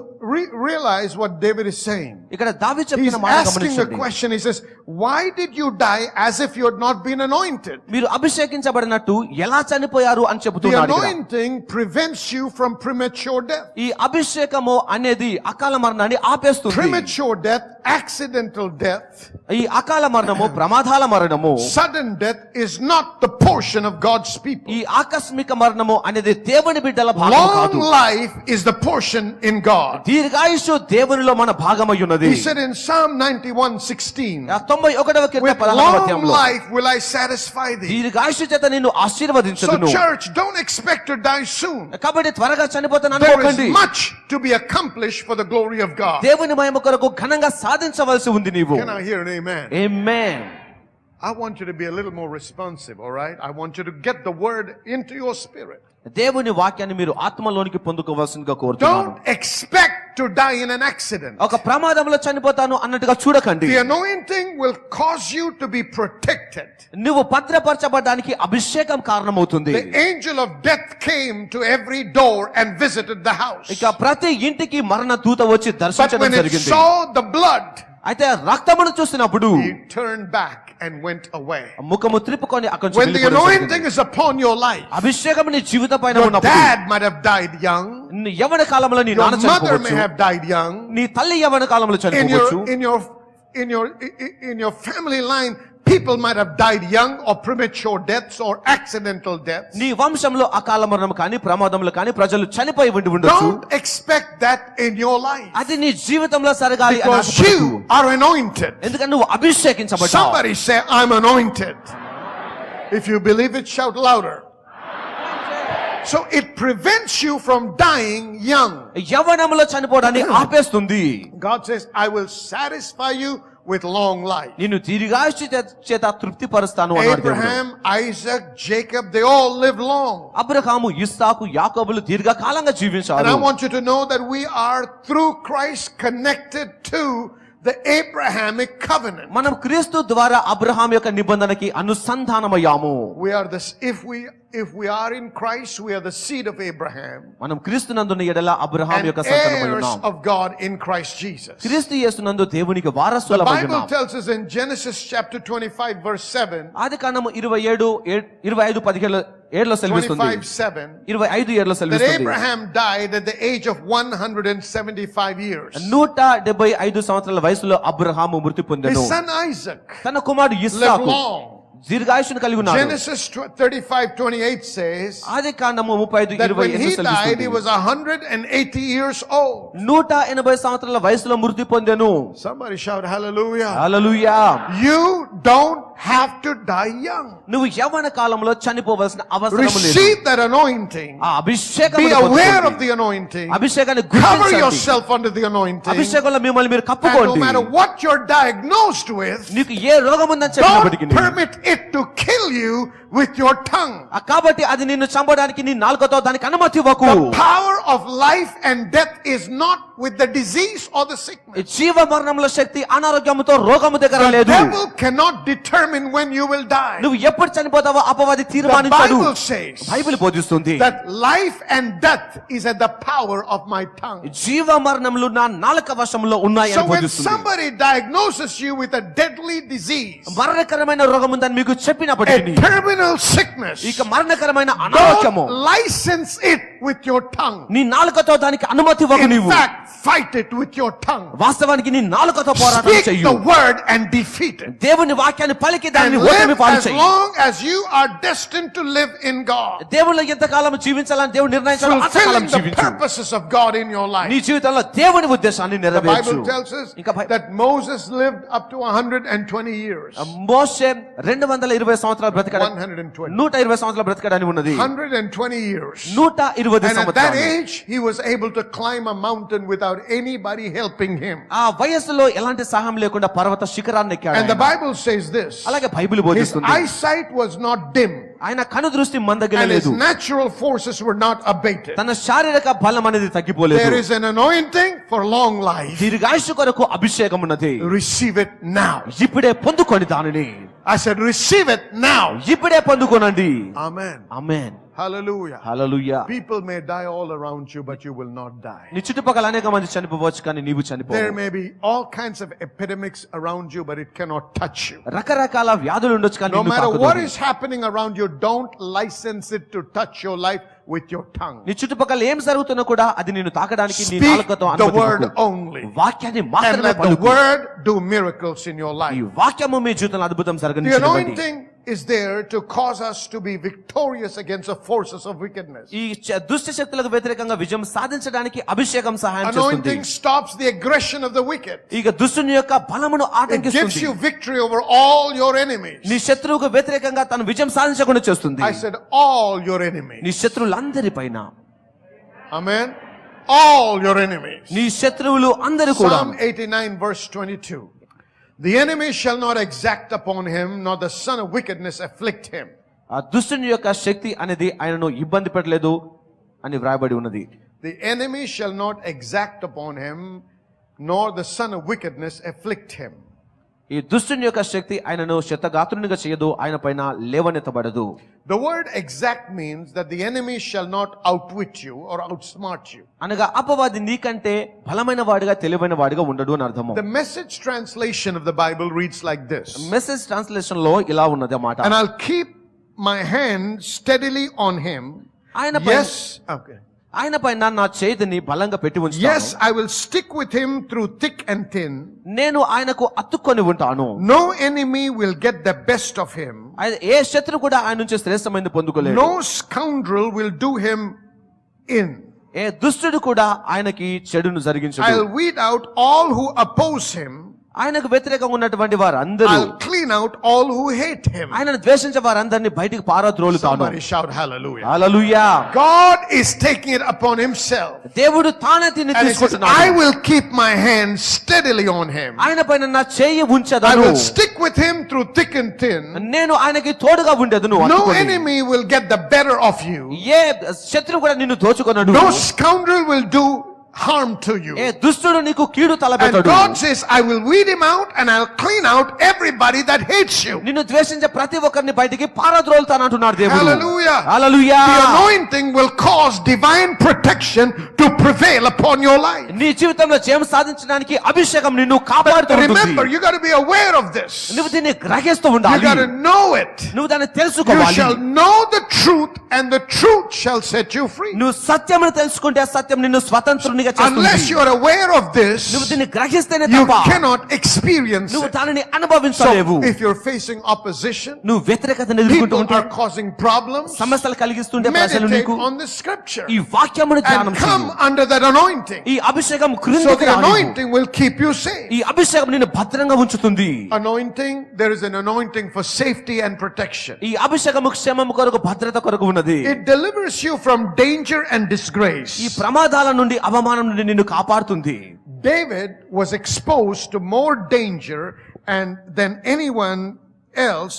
Speaker 2: realize what David is saying.
Speaker 1: ఇక్కడ దావీదు
Speaker 2: He's
Speaker 1: చెప్పిన మాట
Speaker 2: asking the
Speaker 1: గమనించండి.
Speaker 2: question. He says, why did you die as if you had not been anointed?
Speaker 1: మీరు అభిషేకించబడినట్టు ఎలా చనిపోయారు అని
Speaker 2: The
Speaker 1: చెబుతున్నాడు. ఇక్కడ.
Speaker 2: anointing prevents you from premature death.
Speaker 1: ఈ అభిషేకము అనేది అకాల మరణాన్ని ఆపేస్తుంది.
Speaker 2: Premature death, accidental death,
Speaker 1: ఈ అకాల మరణము ప్రమాదాల మరణము,
Speaker 2: sudden death is not the portion of God's people.
Speaker 1: ఈ ఆకస్మిక మరణము అనేది దేవుని బిడ్డల భాగం కాదు.
Speaker 2: Long life is the portion in God.
Speaker 1: దీర్ఘాయుష్షు దేవునిలో మన భాగమై ఉన్నది.
Speaker 2: He said in Psalm 91:16,
Speaker 1: 91వ Keerthana
Speaker 2: with
Speaker 1: 16వ
Speaker 2: long
Speaker 1: అధ్యాయంలో,
Speaker 2: life will I satisfy thee.
Speaker 1: దీర్ఘాయుష్షు చేత నిన్ను
Speaker 2: So
Speaker 1: ఆశీర్వదించుదును.
Speaker 2: church, don't expect to die soon.
Speaker 1: కాబట్టి త్వరగా చనిపోతాను
Speaker 2: There
Speaker 1: అనుకోకండి.
Speaker 2: is much to be accomplished for the glory of God.
Speaker 1: దేవుని మహిమ కొరకు ఘనంగా సాధించవలసి ఉంది నీవు.
Speaker 2: Can I hear an amen?
Speaker 1: Amen.
Speaker 2: I want you to be a little more responsive, all right? I want you to get the word into your spirit.
Speaker 1: దేవుని వాక్యాన్ని మీరు ఆత్మలోనికి పొందుకోవాల్సిందిగా కోరుతున్నాను.
Speaker 2: Don't expect to die in an accident.
Speaker 1: ఒక ప్రమాదంలో చనిపోతాను అన్నట్టుగా చూడకండి.
Speaker 2: The anointing will cause you to be protected.
Speaker 1: నువ్వు భద్రపరచబడడానికి అభిషేకం కారణమవుతుంది.
Speaker 2: The angel of death came to every door and visited the house.
Speaker 1: ఇక ప్రతి ఇంటికి మరణ దూత వచ్చి
Speaker 2: But
Speaker 1: దర్శించడం
Speaker 2: when it
Speaker 1: జరిగింది.
Speaker 2: saw the blood,
Speaker 1: అయితే రక్తమును చూసినప్పుడు
Speaker 2: he turned back and went away.
Speaker 1: ముఖము త్రిప్పుకొని అక్కడి నుంచి
Speaker 2: When the
Speaker 1: వెళ్ళిపోవడం
Speaker 2: anointing
Speaker 1: జరిగింది.
Speaker 2: is upon your life,
Speaker 1: అభిషేకం నీ జీవిత పైన
Speaker 2: your
Speaker 1: ఉన్నప్పుడు
Speaker 2: dad might have died young,
Speaker 1: నీ యవ్వన కాలంలో నీ
Speaker 2: your
Speaker 1: నాన్న
Speaker 2: mother may
Speaker 1: చనిపోవచ్చు,
Speaker 2: have died young,
Speaker 1: నీ తల్లి యవ్వన కాలంలో
Speaker 2: in
Speaker 1: చనిపోవచ్చు.
Speaker 2: your family line, people might have died young or premature deaths or accidental deaths.
Speaker 1: నీ వంశంలో అకాల మరణం కానీ ప్రమాదములు కానీ ప్రజలు చనిపోయి ఉండొచ్చు.
Speaker 2: Don't expect that in your life,
Speaker 1: అది నీ జీవితంలో జరగాలి అని
Speaker 2: because
Speaker 1: ఆశపడకు.
Speaker 2: you are anointed.
Speaker 1: ఎందుకంటే నువ్వు అభిషేకించబడ్డావు.
Speaker 2: Somebody say, I'm anointed. If you believe it, shout louder. So it prevents you from dying young.
Speaker 1: యవ్వనంలో చనిపోవడాన్ని ఆపేస్తుంది.
Speaker 2: God says, I will satisfy you with long life.
Speaker 1: నిన్ను దీర్ఘాయుష్షు చేత తృప్తి పరుస్తాను అన్నాడు దేవుడు.
Speaker 2: Abraham, Isaac, Jacob, they all lived long.
Speaker 1: Abraham, ఇస్సాకు, యాకోబులు దీర్ఘకాలంగా
Speaker 2: And
Speaker 1: జీవించారు.
Speaker 2: I want you to know that we are through Christ connected to the Abrahamic covenant.
Speaker 1: మనం క్రీస్తు ద్వారా అబ్రహాం యొక్క నిబంధనకి అనుసంధానమయ్యాము.
Speaker 2: We are this, if we are in Christ, we are the seed of Abraham
Speaker 1: మనం క్రీస్తునందున్న ఎడల Abraham
Speaker 2: and
Speaker 1: యొక్క సంతానమై
Speaker 2: heirs
Speaker 1: ఉన్నాం.
Speaker 2: of God in Christ Jesus.
Speaker 1: క్రీస్తు యేసునందు దేవునికి
Speaker 2: The
Speaker 1: వారసులమై
Speaker 2: Bible
Speaker 1: ఉన్నాం.
Speaker 2: tells us in Genesis chapter 25 verse 7,
Speaker 1: ఆదికాండము 25:17 సెలవిస్తుంది.
Speaker 2: 25:7,
Speaker 1: 25:7
Speaker 2: that
Speaker 1: సెలవిస్తుంది.
Speaker 2: Abraham died at the age of 175 years.
Speaker 1: 175 సంవత్సరాల వయసులో అబ్రహాము మృతి
Speaker 2: His
Speaker 1: పొందెను.
Speaker 2: son Isaac
Speaker 1: తన కుమారుడు
Speaker 2: lived
Speaker 1: ఇస్సాకు
Speaker 2: long.
Speaker 1: దీర్ఘాయుష్ను కలిగి ఉన్నాడు.
Speaker 2: Genesis 35:28 says
Speaker 1: ఆదికాండము
Speaker 2: that when he
Speaker 1: 35:28
Speaker 2: died, he
Speaker 1: సెలవిస్తుంది.
Speaker 2: was 180 years old.
Speaker 1: 180 సంవత్సరాల వయసులో మృతి పొందెను.
Speaker 2: Somebody shout hallelujah.
Speaker 1: Hallelujah.
Speaker 2: You don't have to die young.
Speaker 1: నువ్వు యవ్వన కాలంలో చనిపోవలసిన అవసరం లేదు.
Speaker 2: Receive that anointing.
Speaker 1: ఆ అభిషేకం
Speaker 2: Be aware of the anointing.
Speaker 1: అభిషేకాన్ని
Speaker 2: Cover
Speaker 1: గుర్తించండి.
Speaker 2: yourself under the anointing.
Speaker 1: అభిషేకంలో మిమ్మల్ని మీరు
Speaker 2: And no
Speaker 1: కప్పుకోండి.
Speaker 2: matter what you're diagnosed with,
Speaker 1: నీకు ఏ రోగం ఉందని చెప్పినప్పటికీ
Speaker 2: don't permit it to kill you with your tongue.
Speaker 1: కాబట్టి అది నిన్ను చంపడానికి నీ నాలుకతో దానికి అనుమతి ఇవ్వకు.
Speaker 2: The power of life and death is not with the disease or the sickness.
Speaker 1: జీవ మరణంలో శక్తి అనారోగ్యముతో రోగము దగ్గర
Speaker 2: The
Speaker 1: లేదు.
Speaker 2: devil cannot determine when you will die.
Speaker 1: నువ్వు ఎప్పుడు చనిపోతావో అపవాది
Speaker 2: The
Speaker 1: తీర్మానించాడు.
Speaker 2: Bible says
Speaker 1: బైబిల్ బోధిస్తుంది
Speaker 2: that life and death is at the power of my tongue.
Speaker 1: జీవ మరణములు నా నాలుక వశంలో ఉన్నాయని
Speaker 2: So when
Speaker 1: బోధిస్తుంది.
Speaker 2: somebody diagnoses you with a deadly disease,
Speaker 1: మరణకరమైన రోగం ఉందని మీకు
Speaker 2: a
Speaker 1: చెప్పినప్పటికీ
Speaker 2: terminal sickness,
Speaker 1: ఇక మరణకరమైన అనారోగ్యము
Speaker 2: don't license it with your tongue.
Speaker 1: నీ నాలుకతో దానికి అనుమతి ఇవ్వకు
Speaker 2: In
Speaker 1: నీవు.
Speaker 2: fact, fight it with your tongue.
Speaker 1: వాస్తవానికి నీ నాలుకతో పోరాటం
Speaker 2: Speak
Speaker 1: చెయ్యు.
Speaker 2: the word and defeat it.
Speaker 1: దేవుని వాక్యాన్ని పలికి
Speaker 2: And
Speaker 1: దాన్ని
Speaker 2: live
Speaker 1: ఓటమి పాలు
Speaker 2: as
Speaker 1: చెయ్యి.
Speaker 2: long as you are destined to live in God.
Speaker 1: దేవునిలో ఎంతకాలం జీవించాలని దేవుడు నిర్ణయించాడు అంతకాలం
Speaker 2: Fulfilling the
Speaker 1: జీవించు.
Speaker 2: purposes of God in your life.
Speaker 1: నీ జీవితంలో దేవుని ఉద్దేశాన్ని
Speaker 2: The
Speaker 1: నెరవేర్చు.
Speaker 2: Bible tells us
Speaker 1: ఇంకా
Speaker 2: that Moses lived up to 120 years.
Speaker 1: మోషే 220 సంవత్సరాలు బ్రతికాడు.
Speaker 2: 120.
Speaker 1: 120 సంవత్సరాలు బ్రతికాడని ఉన్నది.
Speaker 2: 120 years.
Speaker 1: 120
Speaker 2: And at that
Speaker 1: సంవత్సరాలు.
Speaker 2: age, he was able to climb a mountain without anybody helping him.
Speaker 1: ఆ వయస్సులో ఎలాంటి సహాయం లేకుండా పర్వత శిఖరాన్ని ఎక్కాడు
Speaker 2: And the
Speaker 1: ఆయన.
Speaker 2: Bible says this.
Speaker 1: అలాగే బైబిల్
Speaker 2: His
Speaker 1: బోధిస్తుంది.
Speaker 2: eyesight was not dim.
Speaker 1: ఆయన కను దృష్టి
Speaker 2: And his
Speaker 1: మందగిలలేదు.
Speaker 2: natural forces were not abated.
Speaker 1: తన శారీరక బలం అనేది
Speaker 2: There
Speaker 1: తగ్గిపోలేదు.
Speaker 2: is an anointing for long life.
Speaker 1: దీర్ఘాయుష్షు కొరకు అభిషేకం ఉన్నది.
Speaker 2: Receive it now.
Speaker 1: ఇప్పుడే పొందుకోండి దానిని.
Speaker 2: I said, receive it now.
Speaker 1: ఇప్పుడే పొందుకోనండి.
Speaker 2: Amen.
Speaker 1: Amen.
Speaker 2: Hallelujah.
Speaker 1: Hallelujah.
Speaker 2: People may die all around you, but you will not die.
Speaker 1: నీ చుట్టుపక్కల అనేక మంది చనిపోవచ్చు కానీ నీవు చనిపోవు.
Speaker 2: There may be all kinds of epidemics around you, but it cannot touch you.
Speaker 1: రకరకాల వ్యాధులు ఉండొచ్చు కానీ
Speaker 2: No
Speaker 1: నిన్ను
Speaker 2: matter
Speaker 1: తాకదు.
Speaker 2: what is happening around you, don't license it to touch your life with your tongue.
Speaker 1: నీ చుట్టుపక్కల ఏం జరుగుతున్నా కూడా అది నిన్ను తాకడానికి నీ
Speaker 2: Speak
Speaker 1: నాలుకతో
Speaker 2: the
Speaker 1: అనుమతి
Speaker 2: word
Speaker 1: ఇవ్వకు.
Speaker 2: only.
Speaker 1: వాక్యాన్ని
Speaker 2: And
Speaker 1: మాత్రమే
Speaker 2: let the
Speaker 1: పలుకు.
Speaker 2: word do miracles in your
Speaker 1: ఈ
Speaker 2: life.
Speaker 1: వాక్యము మీ జీవితంలో అద్భుతం
Speaker 2: The
Speaker 1: జరగనివ్వండి.
Speaker 2: anointing is there to cause us to be victorious against the forces of wickedness.
Speaker 1: ఈ దుష్ట శక్తులకు వ్యతిరేకంగా విజయం సాధించడానికి అభిషేకం సహాయం చేస్తుంది.
Speaker 2: Anointing stops the aggression of the wicked.
Speaker 1: ఇక దుష్టుని యొక్క బలమును
Speaker 2: It gives
Speaker 1: ఆటంకిస్తుంది.
Speaker 2: you victory over all your enemies.
Speaker 1: నీ శత్రువుకు వ్యతిరేకంగా తను విజయం సాధించకుండా చేస్తుంది.
Speaker 2: I said all your enemies.
Speaker 1: నీ శత్రువులందరిపైన.
Speaker 2: Amen. All your enemies.
Speaker 1: నీ శత్రువులు అందరూ కూడా.
Speaker 2: Psalm 89 verse 22. The enemy shall not exact upon him, nor the son of wickedness afflict him.
Speaker 1: ఆ దుష్టుని యొక్క శక్తి అనేది ఆయనను ఇబ్బంది పెట్టలేదు అని వ్రాయబడి ఉన్నది.
Speaker 2: The enemy shall not exact upon him, nor the son of wickedness afflict him.
Speaker 1: ఈ దుష్టుని యొక్క శక్తి ఆయనను శతఘాతునిగా చేయదు, ఆయన పైన లేవనెత్తబడదు.
Speaker 2: The word exact means that the enemy shall not outwit you or outsmart you.
Speaker 1: అనగా అపవాది నీకంటే బలమైన వాడిగా తెలివైన వాడిగా ఉండడు అని అర్థము.
Speaker 2: The Message translation of the Bible reads like this.
Speaker 1: Message translation లో ఇలా ఉన్నది అన్నమాట.
Speaker 2: And I'll keep my hand steadily on him.
Speaker 1: ఆయన పైన
Speaker 2: Yes. Okay.
Speaker 1: ఆయన పైన నా చేతిని బలంగా పెట్టి ఉంచుతాను.
Speaker 2: Yes, I will stick with him through thick and thin.
Speaker 1: నేను ఆయనకు అతుక్కొని ఉంటాను.
Speaker 2: No enemy will get the best of him.
Speaker 1: ఏ శత్రు కూడా ఆయన నుంచి శ్రేష్టమైనది పొందుకోలేడు.
Speaker 2: No scoundrel will do him in.
Speaker 1: ఏ దుష్టుడు కూడా ఆయనకి చెడును జరిగించడు.
Speaker 2: I'll weed out all who oppose him.
Speaker 1: ఆయనకు వ్యతిరేకంగా ఉన్నటువంటి వారందరూ,
Speaker 2: I'll clean out all who hate him.
Speaker 1: ఆయనను ద్వేషించే వారందరినీ బయటికి పారద్రోలుతాను.
Speaker 2: Somebody shout hallelujah.
Speaker 1: Hallelujah.
Speaker 2: God is taking it upon himself.
Speaker 1: దేవుడు తానే దీన్ని
Speaker 2: And he says,
Speaker 1: తీసుకుంటున్నాడు.
Speaker 2: I will keep my hand steadily on him.
Speaker 1: ఆయన పైన నా చేయి
Speaker 2: I
Speaker 1: ఉంచెదను.
Speaker 2: will stick with him through thick and thin.
Speaker 1: నేను ఆయనకి తోడుగా ఉండేదను.
Speaker 2: No enemy will get the better of you.
Speaker 1: ఏ శత్రువు కూడా నిన్ను దోచుకొనడు.
Speaker 2: No scoundrel will do harm to you.
Speaker 1: ఏ దుష్టుడు నీకు కీడు
Speaker 2: And
Speaker 1: తలపెట్టడు.
Speaker 2: God says, I will weed him out and I'll clean out everybody that hates you.
Speaker 1: నిన్ను ద్వేషించే ప్రతి ఒక్కరిని బయటికి పారద్రోలుతాను అంటున్నాడు దేవుడు.
Speaker 2: Hallelujah.
Speaker 1: Hallelujah.
Speaker 2: The anointing will cause divine protection to prevail upon your life.
Speaker 1: నీ జీవితంలో జయం సాధించడానికి అభిషేకం నిన్ను కాపాడుతుంది.
Speaker 2: Remember, you got to be aware of this.
Speaker 1: నువ్వు దీన్ని గ్రహిస్తూ
Speaker 2: You
Speaker 1: ఉండాలి.
Speaker 2: got to know it.
Speaker 1: నువ్వు దాన్ని
Speaker 2: You
Speaker 1: తెలుసుకోవాలి.
Speaker 2: shall know the truth and the truth shall set you free.
Speaker 1: నువ్వు సత్యమును తెలుసుకుంటే ఆ సత్యం నిన్ను స్వతంత్రునిగా
Speaker 2: Unless
Speaker 1: చేస్తుంది.
Speaker 2: you are aware of this,
Speaker 1: నువ్వు దీన్ని గ్రహిస్తేనే
Speaker 2: you
Speaker 1: తప్ప
Speaker 2: cannot experience
Speaker 1: నువ్వు
Speaker 2: it.
Speaker 1: దానిని అనుభవించలేవు.
Speaker 2: So if you're facing opposition,
Speaker 1: నువ్వు వ్యతిరేకతను ఎదుర్కొంటూ
Speaker 2: people
Speaker 1: ఉంటే,
Speaker 2: are causing problems,
Speaker 1: సమస్యలు కలిగిస్తుంటే ప్రజలు
Speaker 2: meditate
Speaker 1: నీకు
Speaker 2: on the scripture
Speaker 1: ఈ వాక్యమును ధ్యానం
Speaker 2: and come
Speaker 1: చెయ్యి.
Speaker 2: under that anointing.
Speaker 1: ఈ అభిషేకం
Speaker 2: So
Speaker 1: క్రిందికి
Speaker 2: the
Speaker 1: రానివ్వు.
Speaker 2: anointing will keep you safe.
Speaker 1: ఈ అభిషేకం నిన్ను భద్రంగా ఉంచుతుంది.
Speaker 2: Anointing, there is an anointing for safety and protection.
Speaker 1: ఈ అభిషేకము క్షేమము కొరకు భద్రత కొరకు ఉన్నది.
Speaker 2: It delivers you from danger and disgrace.
Speaker 1: ఈ ప్రమాదాల నుండి అవమానం నుండి నిన్ను కాపాడుతుంది.
Speaker 2: David was exposed to more danger than anyone else,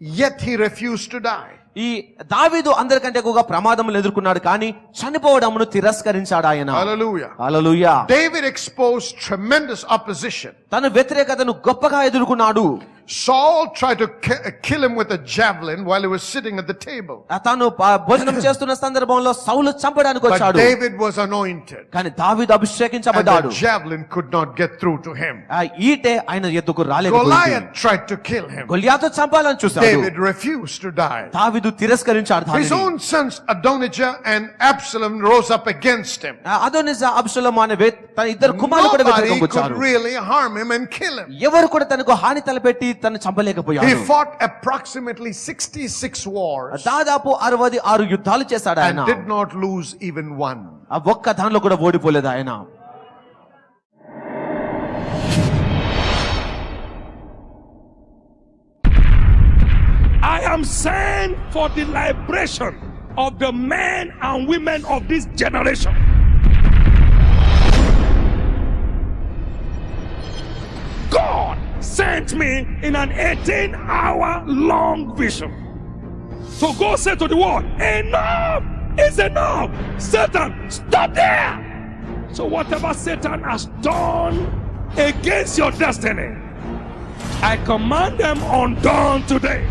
Speaker 2: yet he refused to die.
Speaker 1: ఈ దావీదు అందరికంటే ఎక్కువగా ప్రమాదములు ఎదుర్కొన్నాడు కానీ చనిపోవడమును తిరస్కరించాడు ఆయన.
Speaker 2: Hallelujah.
Speaker 1: హల్లెలూయా.
Speaker 2: David exposed tremendous opposition.
Speaker 1: తన వ్యతిరేకతను గొప్పగా ఎదుర్కొన్నాడు.
Speaker 2: Saul tried to kill him with a javelin while he was sitting at the table.
Speaker 1: తాను భోజనం చేస్తున్న సందర్భంలో సౌలు చంపడానికి
Speaker 2: But
Speaker 1: వచ్చాడు.
Speaker 2: David was anointed.
Speaker 1: కానీ దావీదు
Speaker 2: And
Speaker 1: అభిషేకించబడ్డాడు.
Speaker 2: the javelin could not get through to him.
Speaker 1: ఆ ఈటె ఆయన ఎద్దుకు రాలేకపోయింది.
Speaker 2: Goliath tried to kill him.
Speaker 1: గొలియాతు చంపాలని చూశాడు.
Speaker 2: David refused to die.
Speaker 1: దావీదు తిరస్కరించాడు
Speaker 2: His
Speaker 1: దానిని.
Speaker 2: own sons Adonijah and Absalom rose up against him.
Speaker 1: అదోనిజా అబ్షలోము అనే తన ఇద్దరు కుమారులు కూడా
Speaker 2: Nobody
Speaker 1: వ్యతిరేకంగా
Speaker 2: could
Speaker 1: వచ్చారు.
Speaker 2: really harm him and kill him.
Speaker 1: ఎవరు కూడా తనకు హాని తలపెట్టి తను చంపలేకపోయాడు.
Speaker 2: He fought approximately 66 wars
Speaker 1: దాదాపు 66 యుద్ధాలు చేశాడు ఆయన.
Speaker 2: and did not lose even one.
Speaker 1: ఆ ఒక్క దానిలో కూడా ఓడిపోలేదు ఆయన.
Speaker 3: I am sent for the liberation of the men and women of this generation. God sent me in an 18-hour long vision. So God said to the world, enough is enough. Satan, stop there. So whatever Satan has done against your destiny, I command them undone today.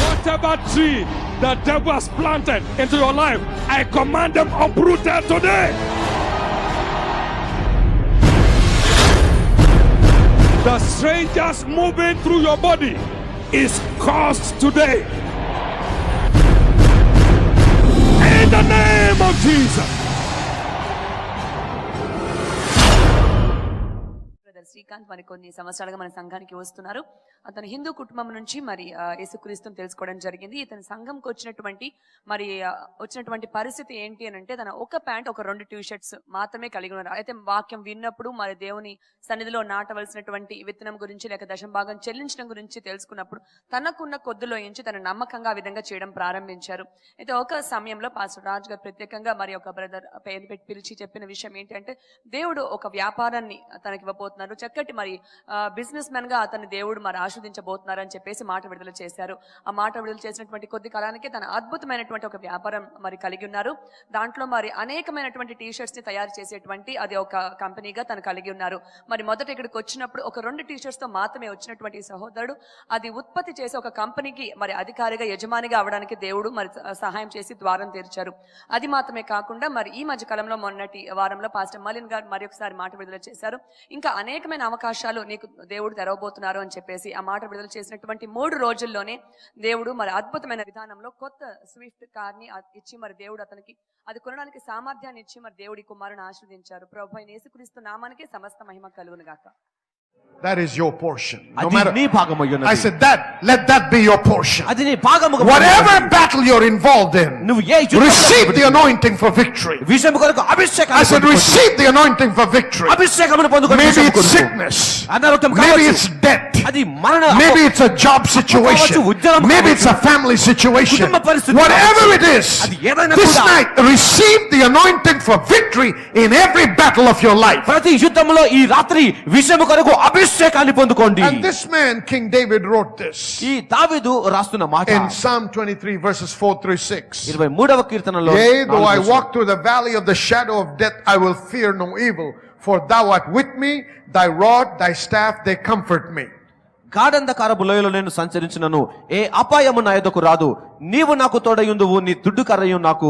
Speaker 3: Whatever tree the devil has planted into your life, I command them uprooted today. The strangers moving through your body is cursed today. In the name of Jesus.
Speaker 4: Srikanth మరి కొన్ని సంవత్సరాలుగా మన సంఘానికి వస్తున్నారు. అతను హిందూ కుటుంబం నుంచి మరి యేసుక్రీస్తుని తెలుసుకోవడం జరిగింది. ఇతని సంఘంకి వచ్చినటువంటి పరిస్థితి ఏంటి అని అంటే, తన ఒక ప్యాంట్ ఒక 2 టీ-షర్ట్స్ మాత్రమే కలిగి ఉన్నారు. అయితే వాక్యం విన్నప్పుడు మరి దేవుని సన్నిధిలో నాటవలసినటువంటి విత్తనం గురించి లేక దశం భాగం చెల్లించడం గురించి తెలుసుకున్నప్పుడు తనకున్న కొద్దులో ఎంచి తన నమ్మకంగా ఆ విధంగా చేయడం ప్రారంభించారు. అయితే ఒక సమయంలో పాస్టర్ రాజు గారు ప్రత్యేకంగా మరి ఒక బ్రదర్ పేరు పెట్టి పిలిచి చెప్పిన విషయం ఏంటి అంటే, దేవుడు ఒక వ్యాపారాన్ని తనకి ఇవ్వబోతున్నారు, చక్కటి మరి బిజినెస్ మెన్ గా అతన్ని దేవుడు మరి ఆశీర్వదించబోతున్నారు అని చెప్పేసి మాట విడుదల చేశారు. ఆ మాట విడుదల చేసినటువంటి కొద్ది కాలానికి తన అద్భుతమైనటువంటి ఒక వ్యాపారం మరి కలిగి ఉన్నారు. దాంట్లో మరి అనేకమైనటువంటి టీ-షర్ట్స్ ని తయారు చేసేటువంటి అది ఒక కంపెనీగా తను కలిగి ఉన్నారు. మరి మొదట ఇక్కడికి వచ్చినప్పుడు ఒక 2 టీ-షర్ట్స్ తో మాత్రమే వచ్చినటువంటి సహోదరుడు అది ఉత్పత్తి చేసి ఒక కంపెనీకి మరి అధికారిగా యజమానిగా అవడానికి దేవుడు మరి సహాయం చేసి ద్వారం తెరిచారు. అది మాత్రమే కాకుండా మరి ఈ మధ్య కాలంలో మొన్నటి వారంలో పాస్టర్ మలిన్ గారు మరి ఒకసారి మాట విడుదల చేశారు. ఇంకా అనేకమైన అవకాశాలు నీకు దేవుడు తెరవబోతున్నారు అని చెప్పేసి ఆ మాట విడుదల చేసినటువంటి 3 రోజుల్లోనే దేవుడు మరి అద్భుతమైన విధానంలో కొత్త స్విఫ్ట్ కార్ ని ఇచ్చి మరి దేవుడు అతనికి అది కొనడానికి సామర్థ్యాన్ని ఇచ్చి మరి దేవుడి కుమారుని ఆశీర్వదించారు. ప్రభువైన యేసుక్రీస్తు నామానికి సమస్త మహిమ కలుగును గాక.
Speaker 2: That is your portion. No
Speaker 1: అది
Speaker 2: matter.
Speaker 1: నీ భాగమయ్యున్నది.
Speaker 2: I said that. Let that be your portion.
Speaker 1: అది నీ భాగముగా
Speaker 2: Whatever battle you're involved in,
Speaker 1: నువ్వు ఏ యుద్ధంలో
Speaker 2: receive the anointing for victory.
Speaker 1: విజయం కొరకు
Speaker 2: I
Speaker 1: అభిషేకాన్ని
Speaker 2: said
Speaker 1: పొందుకోండి.
Speaker 2: receive the anointing for victory.
Speaker 1: అభిషేకమును పొందుకోండి.
Speaker 2: Maybe
Speaker 1: విజయం
Speaker 2: it's
Speaker 1: కొరకు.
Speaker 2: sickness.
Speaker 1: అనారోగ్యం
Speaker 2: Maybe
Speaker 1: కావచ్చు.
Speaker 2: it's debt.
Speaker 1: అది మరణ
Speaker 2: Maybe it's a job situation. Maybe it's a family situation.
Speaker 1: కుటుంబ పరిస్థితి
Speaker 2: Whatever it is,
Speaker 1: అది ఏదైనా
Speaker 2: this
Speaker 1: కూడా.
Speaker 2: night receive the anointing for victory in every battle of your life.
Speaker 1: ప్రతి యుద్ధంలో ఈ రాత్రి విజయం కొరకు అభిషేకాన్ని పొందుకోండి.
Speaker 2: And this man, King David, wrote this
Speaker 1: ఈ దావీదు రాస్తున్న మాట
Speaker 2: in Psalm 23 verses 4 through 6.
Speaker 1: 23వ కీర్తనలో
Speaker 2: Yea, though I
Speaker 1: 4
Speaker 2: walk through the valley of the shadow of death, I will fear no evil, for thou art with me, thy rod, thy staff, they comfort me.
Speaker 1: గాఢంధకారపు లోయలో నేను సంచరించినను ఏ అపాయము నా యొద్దకు రాదు, నీవు నాకు తోడయుందువు, నీ దుడ్డు కర్రయు నాకు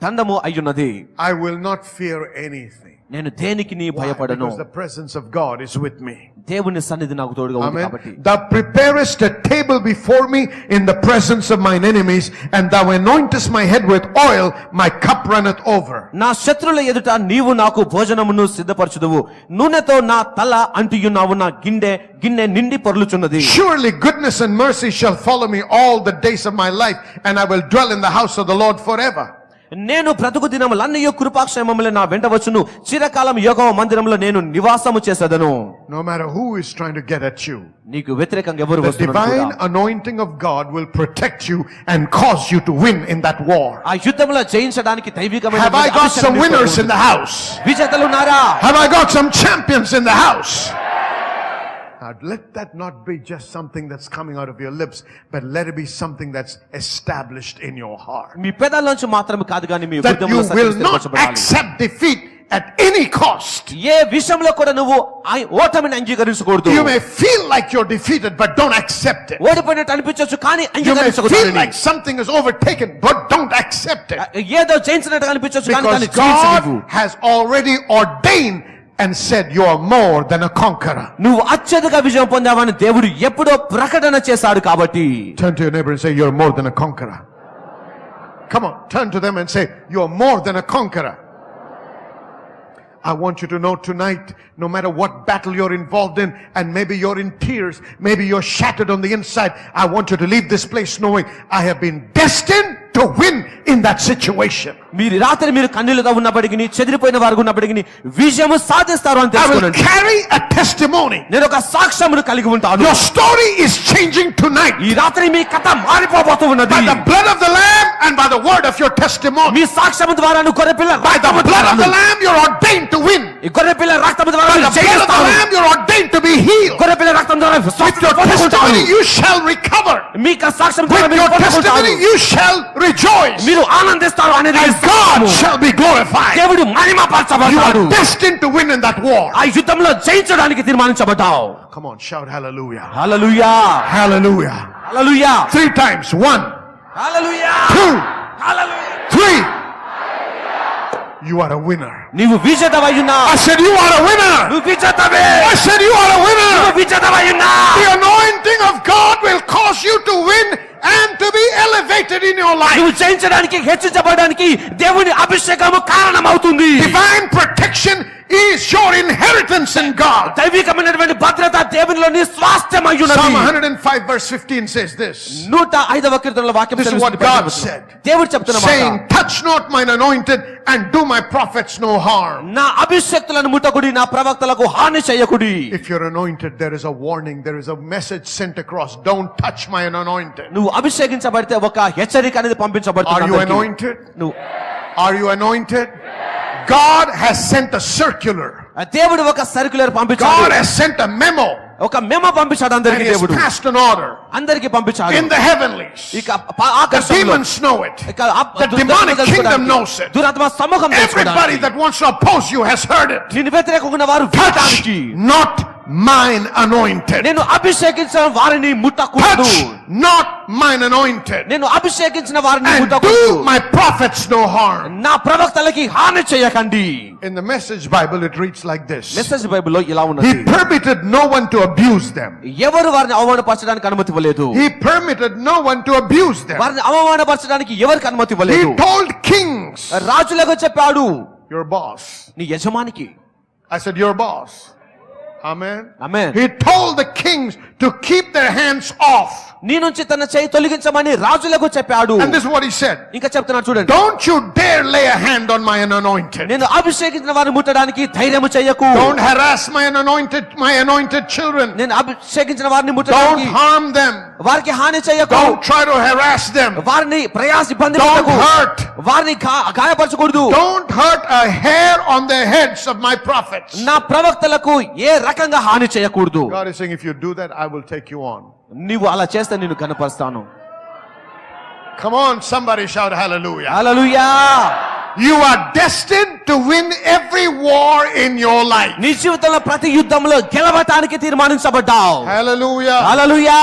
Speaker 1: దండము అయ్యున్నది.
Speaker 2: I will not fear anything.
Speaker 1: నేను దేనికి నీ
Speaker 2: Why?
Speaker 1: భయపడను,
Speaker 2: Because the presence of God is with me.
Speaker 1: దేవుని సన్నిధి నాకు తోడుగా ఉంది కాబట్టి.
Speaker 2: Amen. Thou preparest a table before me in the presence of mine enemies, and thou anointest my head with oil, my cup runneth over.
Speaker 1: నా శత్రుల ఎదుట నీవు నాకు భోజనమును సిద్ధపరచుదువు, నూనెతో నా తల అంటియున్నావు, నా గిన్నె నిండి పొర్లుచున్నది.
Speaker 2: Surely goodness and mercy shall follow me all the days of my life, and I will dwell in the house of the Lord forever.
Speaker 1: నేను బ్రతుకు దినములన్నయు కృపాక్షేమములే నా వెంట వచ్చును, చిరకాలం యెహోవా మందిరములో నేను నివాసము చేసేదను.
Speaker 2: No matter who is trying to get at you,
Speaker 1: నీకు వ్యతిరేకంగా ఎవరు
Speaker 2: the
Speaker 1: వస్తున్నారు
Speaker 2: divine anointing of God will protect you and cause you to win in that war.
Speaker 1: ఆ యుద్ధంలో జయించడానికి దైవికమైన
Speaker 2: Have I got some winners in the house?
Speaker 1: విజేతలు ఉన్నారా?
Speaker 2: Have I got some champions in the house? Now, let that not be just something that's coming out of your lips, but let it be something that's established in your heart.
Speaker 1: మీ పెదాల్లోంచి మాత్రమే కాదు కానీ మీ
Speaker 2: That you
Speaker 1: హృదయంలో
Speaker 2: will
Speaker 1: Satyam
Speaker 2: not
Speaker 1: స్థిరపరచబడాలి.
Speaker 2: accept defeat at any cost.
Speaker 1: ఏ విషయంలో కూడా నువ్వు ఆ ఓటమిని అంగీకరించకూడదు.
Speaker 2: You may feel like you're defeated, but don't accept it.
Speaker 1: ఓడిపోయినట్టు అనిపించవచ్చు కానీ
Speaker 2: You may feel
Speaker 1: అంగీకరించకూడదు.
Speaker 2: like something is overtaken, but don't accept it.
Speaker 1: ఏదో జయించినట్టు అనిపించవచ్చు కానీ
Speaker 2: Because
Speaker 1: దాన్ని
Speaker 2: God
Speaker 1: జయించలేవు.
Speaker 2: has already ordained and said you are more than a conqueror.
Speaker 1: నువ్వు అత్యధిక విజయం పొందావని దేవుడు ఎప్పుడో ప్రకటన చేశాడు కాబట్టి.
Speaker 2: Turn to your neighbor and say you're more than a conqueror. Come on, turn to them and say you're more than a conqueror. I want you to know tonight, no matter what battle you're involved in, and maybe you're in tears, maybe you're shattered on the inside, I want you to leave this place knowing I have been destined to win in that situation.
Speaker 1: మీరు రాత్రి మీరు కన్నీళ్లతో ఉన్నప్పటికీ చెదిరిపోయిన వారు ఉన్నప్పటికీ విజయము సాధిస్తారు అని
Speaker 2: I will
Speaker 1: తెలుసుకోండి.
Speaker 2: carry a testimony.
Speaker 1: నేను ఒక సాక్ష్యమును కలిగి ఉంటాను.
Speaker 2: Your story is changing tonight
Speaker 1: ఈ రాత్రి మీ కథ మారిపోబోతూ ఉన్నది.
Speaker 2: by the blood of the Lamb and by the word of your testimony.
Speaker 1: మీ సాక్ష్యము ద్వారా నువ్వు గొర్రెపిల్ల
Speaker 2: By the blood of the Lamb you're ordained to win.
Speaker 1: ఈ గొర్రెపిల్ల రక్తము ద్వారా
Speaker 2: By the
Speaker 1: నువ్వు
Speaker 2: blood of the
Speaker 1: జయిస్తావు.
Speaker 2: Lamb you're ordained to be healed.
Speaker 1: గొర్రెపిల్ల రక్తం ద్వారా
Speaker 2: With
Speaker 1: స్వస్థత
Speaker 2: your
Speaker 1: పొందుకుంటావు.
Speaker 2: testimony you shall recover.
Speaker 1: మీ సాక్ష్యం ద్వారా
Speaker 2: With
Speaker 1: మీరు
Speaker 2: your
Speaker 1: పొందుకుంటారు.
Speaker 2: testimony you shall rejoice.
Speaker 1: మీరు ఆనందిస్తారు అనేది
Speaker 2: And God shall be glorified.
Speaker 1: దేవుడు
Speaker 2: You
Speaker 1: మహిమపరచబడతాడు.
Speaker 2: are destined to win in that war.
Speaker 1: ఆ యుద్ధంలో జయించడానికి తీర్మానించబడ్డావు.
Speaker 2: Come on, shout hallelujah.
Speaker 1: Hallelujah
Speaker 2: Hallelujah.
Speaker 1: Hallelujah
Speaker 2: 3 times. 1,
Speaker 1: hallelujah
Speaker 2: 2,
Speaker 1: hallelujah
Speaker 2: 3. You are a winner.
Speaker 1: నీవు విజేతవయ్యున్నా.
Speaker 2: I said you are a winner.
Speaker 1: నువ్వు విజేతవే.
Speaker 2: I said you are a winner.
Speaker 1: నువ్వు విజేతవయ్యున్నా.
Speaker 2: The anointing of God will cause you to win and to be elevated in your life.
Speaker 1: నువ్వు జయించడానికి హెచ్చించబడడానికి దేవుని అభిషేకము కారణమవుతుంది.
Speaker 2: Divine protection is your inheritance in God.
Speaker 1: దైవికమైనటువంటి భద్రత దేవునిలో నీ స్వాస్థ్యమయ్యున్నది.
Speaker 2: Psalm 105 verse 15 says this.
Speaker 1: 105వ కీర్తనలో వాక్యం
Speaker 2: This is what
Speaker 1: సెలవిస్తుంది.
Speaker 2: God said.
Speaker 1: దేవుడు చెప్తున్న
Speaker 2: Saying,
Speaker 1: మాట.
Speaker 2: touch not mine anointed and do my prophets no harm.
Speaker 1: నా అభిషేక్తులను ముట్టకుడి, నా ప్రవక్తలకు హాని చేయకుడి.
Speaker 2: If you're anointed, there is a warning, there is a message sent across. Don't touch my anointed.
Speaker 1: నువ్వు అభిషేకించబడితే ఒక హెచ్చరిక అనేది పంపించబడుతుంది.
Speaker 2: Are you
Speaker 1: అందరికీ.
Speaker 2: anointed?
Speaker 1: నువ్వు
Speaker 2: Are you anointed? God has sent a circular.
Speaker 1: దేవుడు ఒక సర్క్యులర్
Speaker 2: God
Speaker 1: పంపించాడు.
Speaker 2: has sent a memo.
Speaker 1: ఒక మెమో పంపించాడు
Speaker 2: And
Speaker 1: అందరికి
Speaker 2: he has
Speaker 1: దేవుడు.
Speaker 2: passed an order
Speaker 1: అందరికి పంపించాడు.
Speaker 2: in the heavenlies.
Speaker 1: ఇక
Speaker 2: The
Speaker 1: ఆకాశంలో
Speaker 2: demons know it.
Speaker 1: ఇక
Speaker 2: The demonic kingdom knows it.
Speaker 1: దురాత్మ సమూహం
Speaker 2: Everybody that wants to oppose you has heard it.
Speaker 1: నిన్ను వ్యతిరేకంగా వారు
Speaker 2: Touch
Speaker 1: వినడానికి
Speaker 2: not mine anointed.
Speaker 1: నేను అభిషేకించిన వారిని ముట్టకూడదు.
Speaker 2: Touch not mine anointed.
Speaker 1: నేను అభిషేకించిన వారిని
Speaker 2: And
Speaker 1: ముట్టకూడదు.
Speaker 2: do my prophets no harm.
Speaker 1: నా ప్రవక్తలకి హాని చేయకండి.
Speaker 2: In the Message Bible it reads like this.
Speaker 1: Message బైబిల్లో ఇలా
Speaker 2: He
Speaker 1: ఉన్నది.
Speaker 2: permitted no one to abuse them.
Speaker 1: ఎవరు వారిని అవమానపరచడానికి అనుమతి ఇవ్వలేదు.
Speaker 2: He permitted no one to abuse them.
Speaker 1: వారిని అవమానపరచడానికి ఎవరికి అనుమతి
Speaker 2: He
Speaker 1: ఇవ్వలేదు.
Speaker 2: told kings,
Speaker 1: రాజులకు చెప్పాడు,
Speaker 2: your boss.
Speaker 1: నీ యజమానికి.
Speaker 2: I said, your boss. Amen.
Speaker 1: Amen.
Speaker 2: He told the kings to keep their hands off.
Speaker 1: నీ నుంచి తన చేయి తొలగించమని రాజులకు చెప్పాడు.
Speaker 2: And this is what he said.
Speaker 1: ఇంకా చెప్తున్నాడు చూడండి.
Speaker 2: Don't you dare lay a hand on my anointed.
Speaker 1: నేను అభిషేకించిన వారిని ముట్టడానికి ధైర్యము చేయకు.
Speaker 2: Don't harass my anointed children.
Speaker 1: నేను అభిషేకించిన వారిని
Speaker 2: Don't
Speaker 1: ముట్టడానికి
Speaker 2: harm them.
Speaker 1: వారికి హాని చేయకు.
Speaker 2: Don't try to harass them.
Speaker 1: వారిని ప్రయాస ఇబ్బంది
Speaker 2: Don't
Speaker 1: పెట్టకు.
Speaker 2: hurt.
Speaker 1: వారిని గాయపరచకూడదు.
Speaker 2: Don't hurt a hair on the heads of my prophets.
Speaker 1: నా ప్రవక్తలకు ఏ రకంగా హాని చేయకూడదు.
Speaker 2: God is saying, if you do that, I will take you on.
Speaker 1: నీవు అలా చేస్తే నేను కనపరుస్తాను.
Speaker 2: Come on, somebody shout hallelujah.
Speaker 1: Hallelujah.
Speaker 2: You are destined to win every war in your life.
Speaker 1: నీ జీవితంలో ప్రతి యుద్ధంలో గెలవటానికి తీర్మానించబడ్డావు.
Speaker 2: Hallelujah.
Speaker 1: Hallelujah.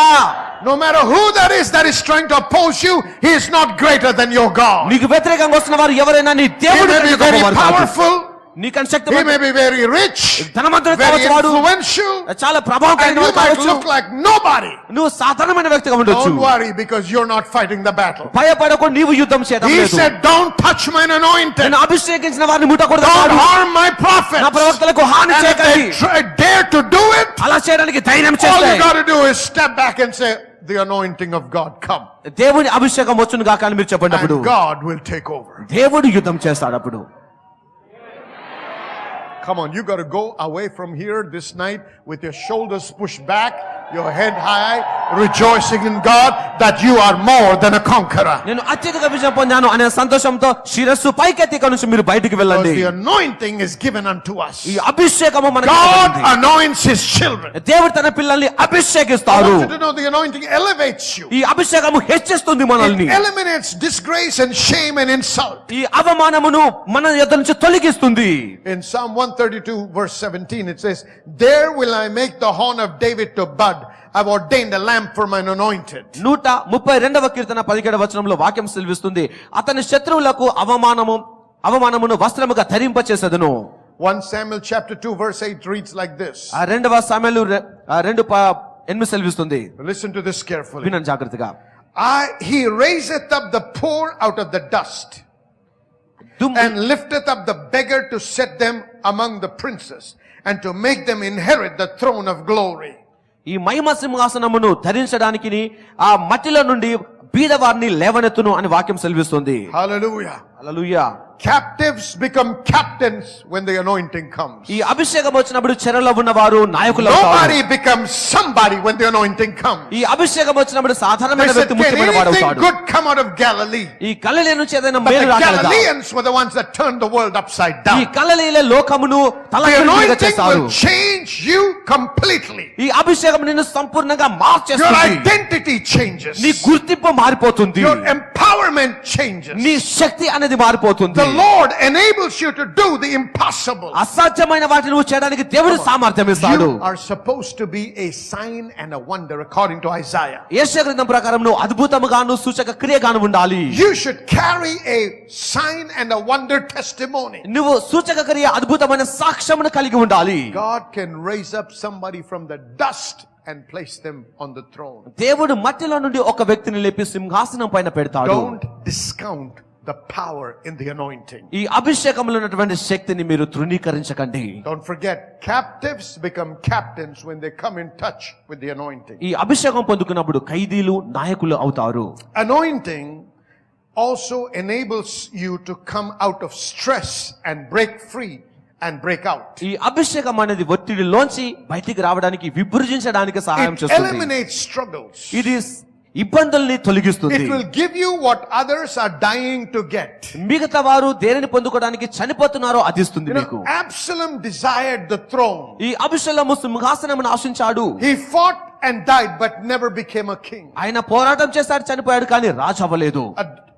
Speaker 2: No matter who that is trying to oppose you, he is not greater than your God.
Speaker 1: నీకు వ్యతిరేకంగా వస్తున్న వారు ఎవరైనా నీ
Speaker 2: He
Speaker 1: దేవుడు
Speaker 2: may be
Speaker 1: కంటే
Speaker 2: very
Speaker 1: గొప్పవారు కాదు.
Speaker 2: powerful.
Speaker 1: నీకన్నా
Speaker 2: He
Speaker 1: శక్తివంతుడు,
Speaker 2: may be very rich,
Speaker 1: ధనవంతుడు
Speaker 2: very
Speaker 1: కావచ్చు, వాడు
Speaker 2: influential,
Speaker 1: చాలా
Speaker 2: and
Speaker 1: ప్రభావకరమైన
Speaker 2: you
Speaker 1: వాడు
Speaker 2: might
Speaker 1: కావచ్చు.
Speaker 2: look like nobody.
Speaker 1: నువ్వు సాధారణమైన వ్యక్తిగా ఉండొచ్చు.
Speaker 2: Don't worry, because you're not fighting the battle.
Speaker 1: భయపడకు, నీవు యుద్ధం చేయడం
Speaker 2: He
Speaker 1: లేదు.
Speaker 2: said, don't touch mine anointed.
Speaker 1: నేను అభిషేకించిన వారిని ముట్టకూడదు.
Speaker 2: Don't harm my prophets.
Speaker 1: నా ప్రవక్తలకు హాని
Speaker 2: And if
Speaker 1: చేయకండి.
Speaker 2: they dare to do it,
Speaker 1: అలా చేయడానికి ధైర్యం
Speaker 2: all
Speaker 1: చేస్తే
Speaker 2: you got to do is step back and say, the anointing of God come.
Speaker 1: దేవుని అభిషేకం వచ్చును గాక అని మీరు చెప్పినప్పుడు
Speaker 2: And God will take over.
Speaker 1: దేవుడు యుద్ధం చేస్తాడు. అప్పుడు
Speaker 2: Come on, you got to go away from here this night with your shoulders pushed back your head high, rejoicing in God that you are more than a conqueror.
Speaker 1: నేను అత్యధిక విజయం పొందాను అనే సంతోషంతో శిరస్సు పైకెత్తి ఇక నుంచి మీరు బయటికి
Speaker 2: Because
Speaker 1: వెళ్ళండి.
Speaker 2: the anointing is given unto us.
Speaker 1: ఈ అభిషేకము మనకు
Speaker 2: God
Speaker 1: ఇవ్వబడింది.
Speaker 2: anoints his children.
Speaker 1: దేవుడు తన పిల్లల్ని
Speaker 2: I
Speaker 1: అభిషేకిస్తారు.
Speaker 2: want you to know the anointing elevates you.
Speaker 1: ఈ అభిషేకము హెచ్చిస్తుంది మనల్ని.
Speaker 2: It eliminates disgrace and shame and insult.
Speaker 1: ఈ అవమానమును మన యొద్ద నుంచి తొలగిస్తుంది.
Speaker 2: In Psalm 132 verse 17 it says, "There will I make the horn of David to bud. I've ordained a lamp for mine anointed."
Speaker 1: 132వ కీర్తన 17వ వచనంలో వాక్యం సెలవిస్తుంది, అతని శత్రువులకు అవమానమును వస్త్రముగా ధరింపచేసెదను.
Speaker 2: 1 Samuel chapter 2 verse 8 reads like this.
Speaker 1: ఆ 2వ సామెలు 2:8 సెలవిస్తుంది.
Speaker 2: Listen to this carefully.
Speaker 1: వినండి జాగ్రత్తగా.
Speaker 2: He raiseth up the poor out of the dust, and lifteth up the beggar to set them among the princes, and to make them inherit the throne of glory.
Speaker 1: ఈ మహిమ సింహాసనమును ధరించడానికి ఆ మట్టిలో నుండి బీదవారిని లేవనెత్తును అని వాక్యం సెలవిస్తుంది.
Speaker 2: Hallelujah.
Speaker 1: Hallelujah.
Speaker 2: Captives become captains when the anointing comes.
Speaker 1: ఈ అభిషేకం వచ్చినప్పుడు చెరలో ఉన్నవారు నాయకులు అవుతారు.
Speaker 2: Nobody becomes somebody when the anointing comes.
Speaker 1: ఈ అభిషేకం వచ్చినప్పుడు సాధారణమైన
Speaker 2: They said,
Speaker 1: వ్యక్తి
Speaker 2: "Can
Speaker 1: ముఖ్యమైన వాడు
Speaker 2: anything
Speaker 1: అవుతాడు.
Speaker 2: good come out of Galilee?"
Speaker 1: ఈ గలిలయ నుంచి ఏదైనా
Speaker 2: But
Speaker 1: మేలు
Speaker 2: the
Speaker 1: రాగలదా?
Speaker 2: Galileans were the ones that turned the world upside
Speaker 1: ఈ
Speaker 2: down.
Speaker 1: గలిలయలో లోకమును
Speaker 2: The
Speaker 1: తలకిందులుగా
Speaker 2: anointing
Speaker 1: చేస్తారు.
Speaker 2: will change you completely.
Speaker 1: ఈ అభిషేకం నిన్ను సంపూర్ణంగా
Speaker 2: Your
Speaker 1: మార్చేస్తుంది.
Speaker 2: identity changes.
Speaker 1: నీ గుర్తింపు మారిపోతుంది.
Speaker 2: Your empowerment changes.
Speaker 1: నీ శక్తి అనేది మారిపోతుంది.
Speaker 2: The Lord enables you to do the impossible.
Speaker 1: అసాధ్యమైన వాటిని నువ్వు చేయడానికి దేవుడు సామర్థ్యం ఇస్తాడు.
Speaker 2: You are supposed to be a sign and a wonder according to Isaiah.
Speaker 1: యెషయా గ్రంథం ప్రకారం నువ్వు అద్భుతముగాను సూచక క్రియగాను ఉండాలి.
Speaker 2: You should carry a sign and a wonder testimony.
Speaker 1: నువ్వు సూచక క్రియ అద్భుతమైన సాక్ష్యమును కలిగి ఉండాలి.
Speaker 2: God can raise up somebody from the dust and place them on the throne.
Speaker 1: దేవుడు మట్టిలో నుండి ఒక వ్యక్తిని లేపి సింహాసనం పైన పెడతాడు.
Speaker 2: Don't discount the power in the anointing.
Speaker 1: ఈ అభిషేకంలో ఉన్నటువంటి శక్తిని మీరు తృణీకరించకండి.
Speaker 2: Don't forget, captives become captains when they come in touch with the anointing.
Speaker 1: ఈ అభిషేకం పొందుకున్నప్పుడు ఖైదీలు నాయకులు అవుతారు.
Speaker 2: Anointing also enables you to come out of stress and break free and break out.
Speaker 1: ఈ అభిషేకం అనేది ఒత్తిడిలోంచి బయటికి రావడానికి విభజించడానికి సహాయం
Speaker 2: It
Speaker 1: చేస్తుంది.
Speaker 2: eliminates struggles.
Speaker 1: ఇది ఇబ్బందుల్ని తొలగిస్తుంది.
Speaker 2: It will give you what others are dying to get.
Speaker 1: మిగతా వారు దేనిని పొందుకోవడానికి చనిపోతున్నారో అది ఇస్తుంది మీకు.
Speaker 2: Absalom desired the throne.
Speaker 1: ఈ అభిషేకము సింహాసనమును ఆశించాడు.
Speaker 2: He fought and died but never became a king.
Speaker 1: ఆయన పోరాటం చేశాడు, చనిపోయాడు, కానీ రాజు అవ్వలేదు.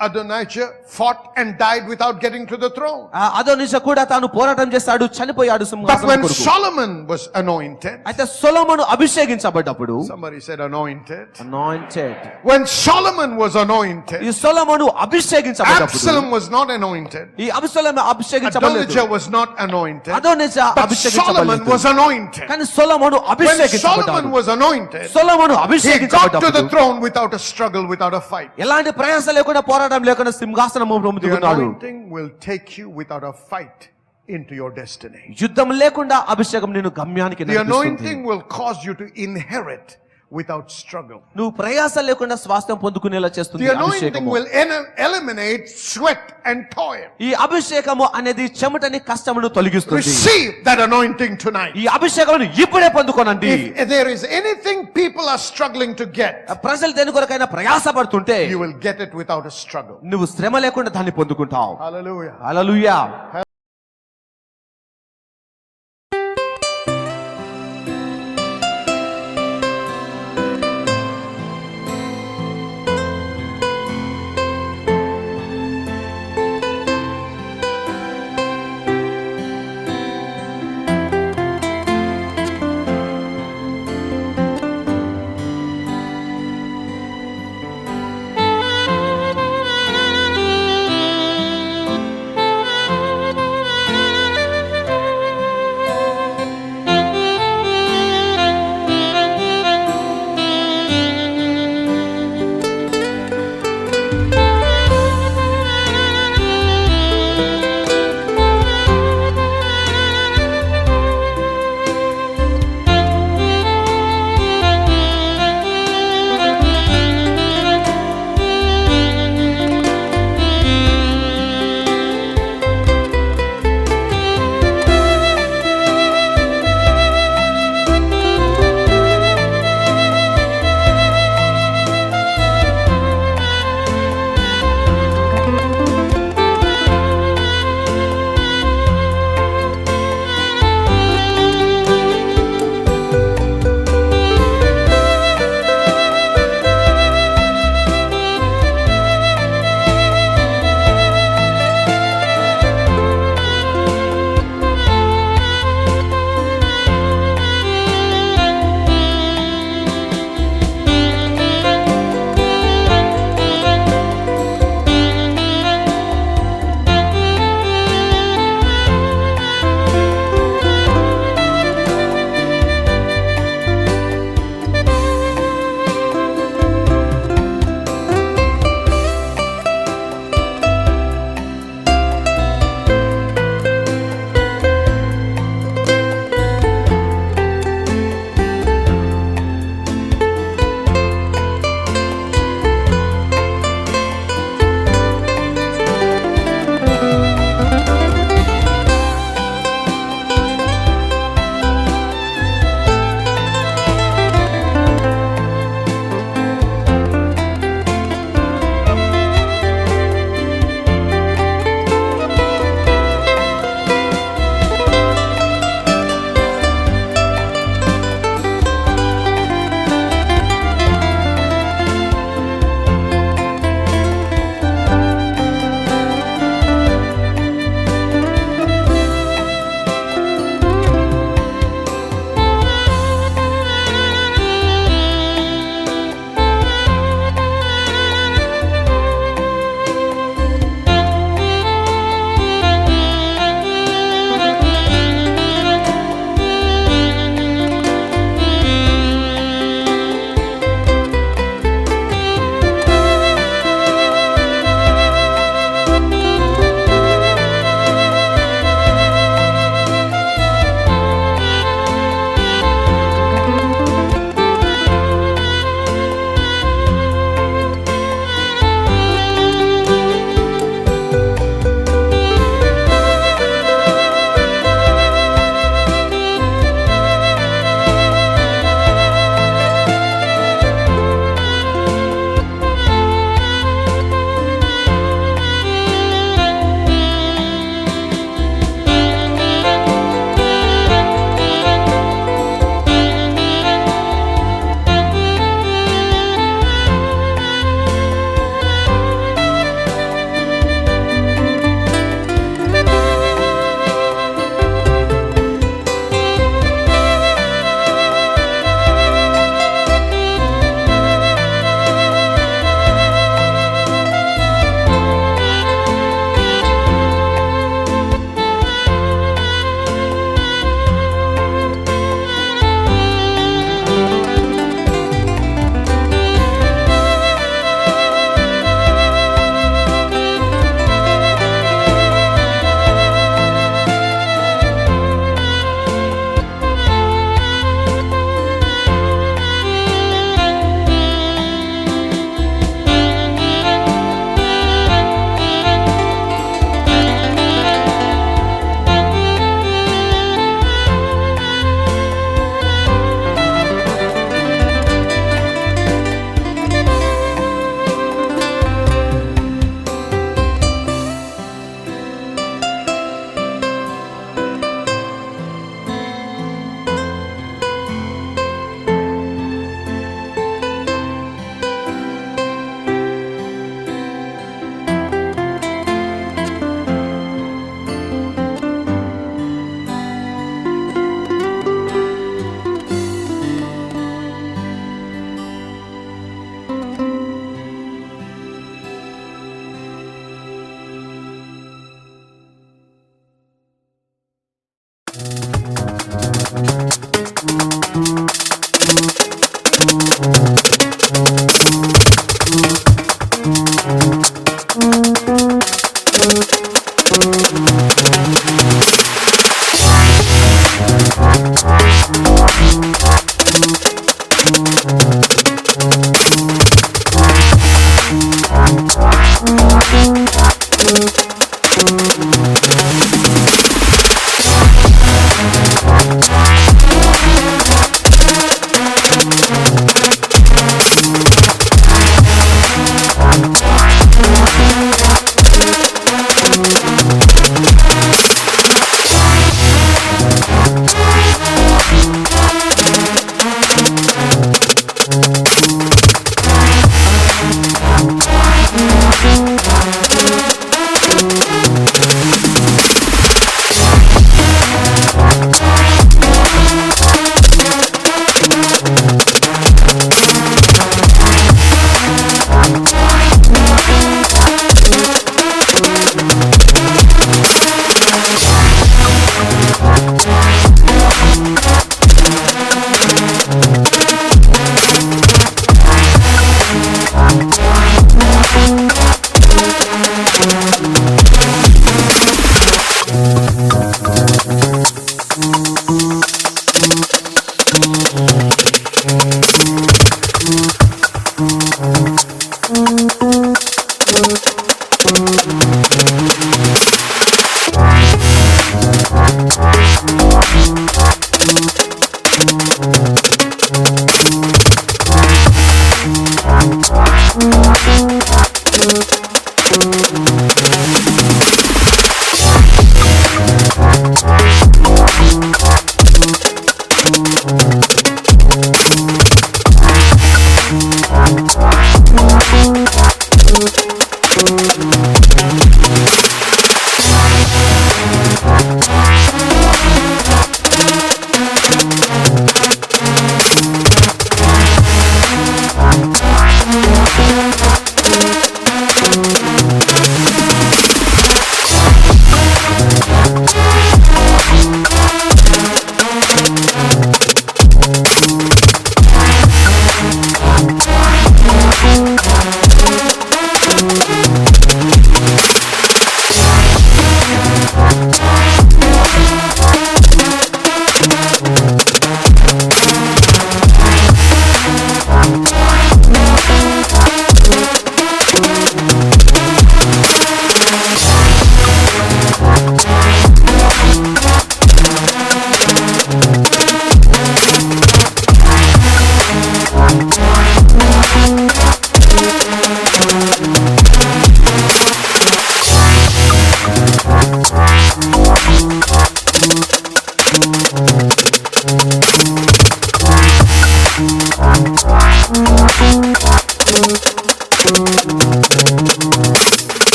Speaker 2: Adonijah fought and died without getting to the throne.
Speaker 1: అదోనిషా కూడా తాను పోరాటం చేశాడు, చనిపోయాడు
Speaker 2: But
Speaker 1: సింహాసనం
Speaker 2: when
Speaker 1: కొరకు.
Speaker 2: Solomon was anointed,
Speaker 1: అయితే సొలొమోను అభిషేకించబడ్డప్పుడు,
Speaker 2: somebody said anointed.
Speaker 1: anointed,
Speaker 2: When Solomon was anointed,
Speaker 1: ఈ సొలొమోను అభిషేకించబడ్డప్పుడు,
Speaker 2: Absalom was not anointed.
Speaker 1: ఈ అభిషేకం అభిషేకించబడలేదు.
Speaker 2: Adonijah was not anointed.
Speaker 1: అదోనిషా
Speaker 2: But Solomon
Speaker 1: అభిషేకించబడలేదు.
Speaker 2: was anointed.
Speaker 1: కానీ సొలొమోను
Speaker 2: When
Speaker 1: అభిషేకించబడ్డాడు.
Speaker 2: Solomon was anointed,
Speaker 1: Solomon
Speaker 2: he got to the
Speaker 1: అభిషేకించబడ్డప్పుడు
Speaker 2: throne without a struggle, without a fight.
Speaker 1: ఎలాంటి ప్రయాస లేకుండా, పోరాటం లేకుండా సింహాసనము
Speaker 2: The
Speaker 1: పొందుకున్నాడు.
Speaker 2: anointing will take you without a fight into your destiny.
Speaker 1: యుద్ధం లేకుండా అభిషేకం నిన్ను గమ్యానికి
Speaker 2: The
Speaker 1: నడిపిస్తుంది.
Speaker 2: anointing will cause you to inherit without struggle.
Speaker 1: నువ్వు ప్రయాస లేకుండా స్వాస్థ్యం పొందుకునేలా చేస్తుంది
Speaker 2: The anointing
Speaker 1: అభిషేకము.
Speaker 2: will eliminate sweat and toil.
Speaker 1: ఈ అభిషేకము అనేది చెమటని కష్టమును తొలగిస్తుంది.
Speaker 2: Receive that anointing tonight.
Speaker 1: ఈ అభిషేకమును ఇప్పుడే పొందుకోనండి.
Speaker 2: If there is anything people are struggling to get,
Speaker 1: ప్రజలు దేని కొరకైనా ప్రయాస పడుతుంటే
Speaker 2: you will get it without a struggle.
Speaker 1: నువ్వు శ్రమ లేకుండా దాన్ని పొందుకుంటావు.
Speaker 2: Hallelujah.
Speaker 1: హల్లెలూయా.
Speaker 2: Amen.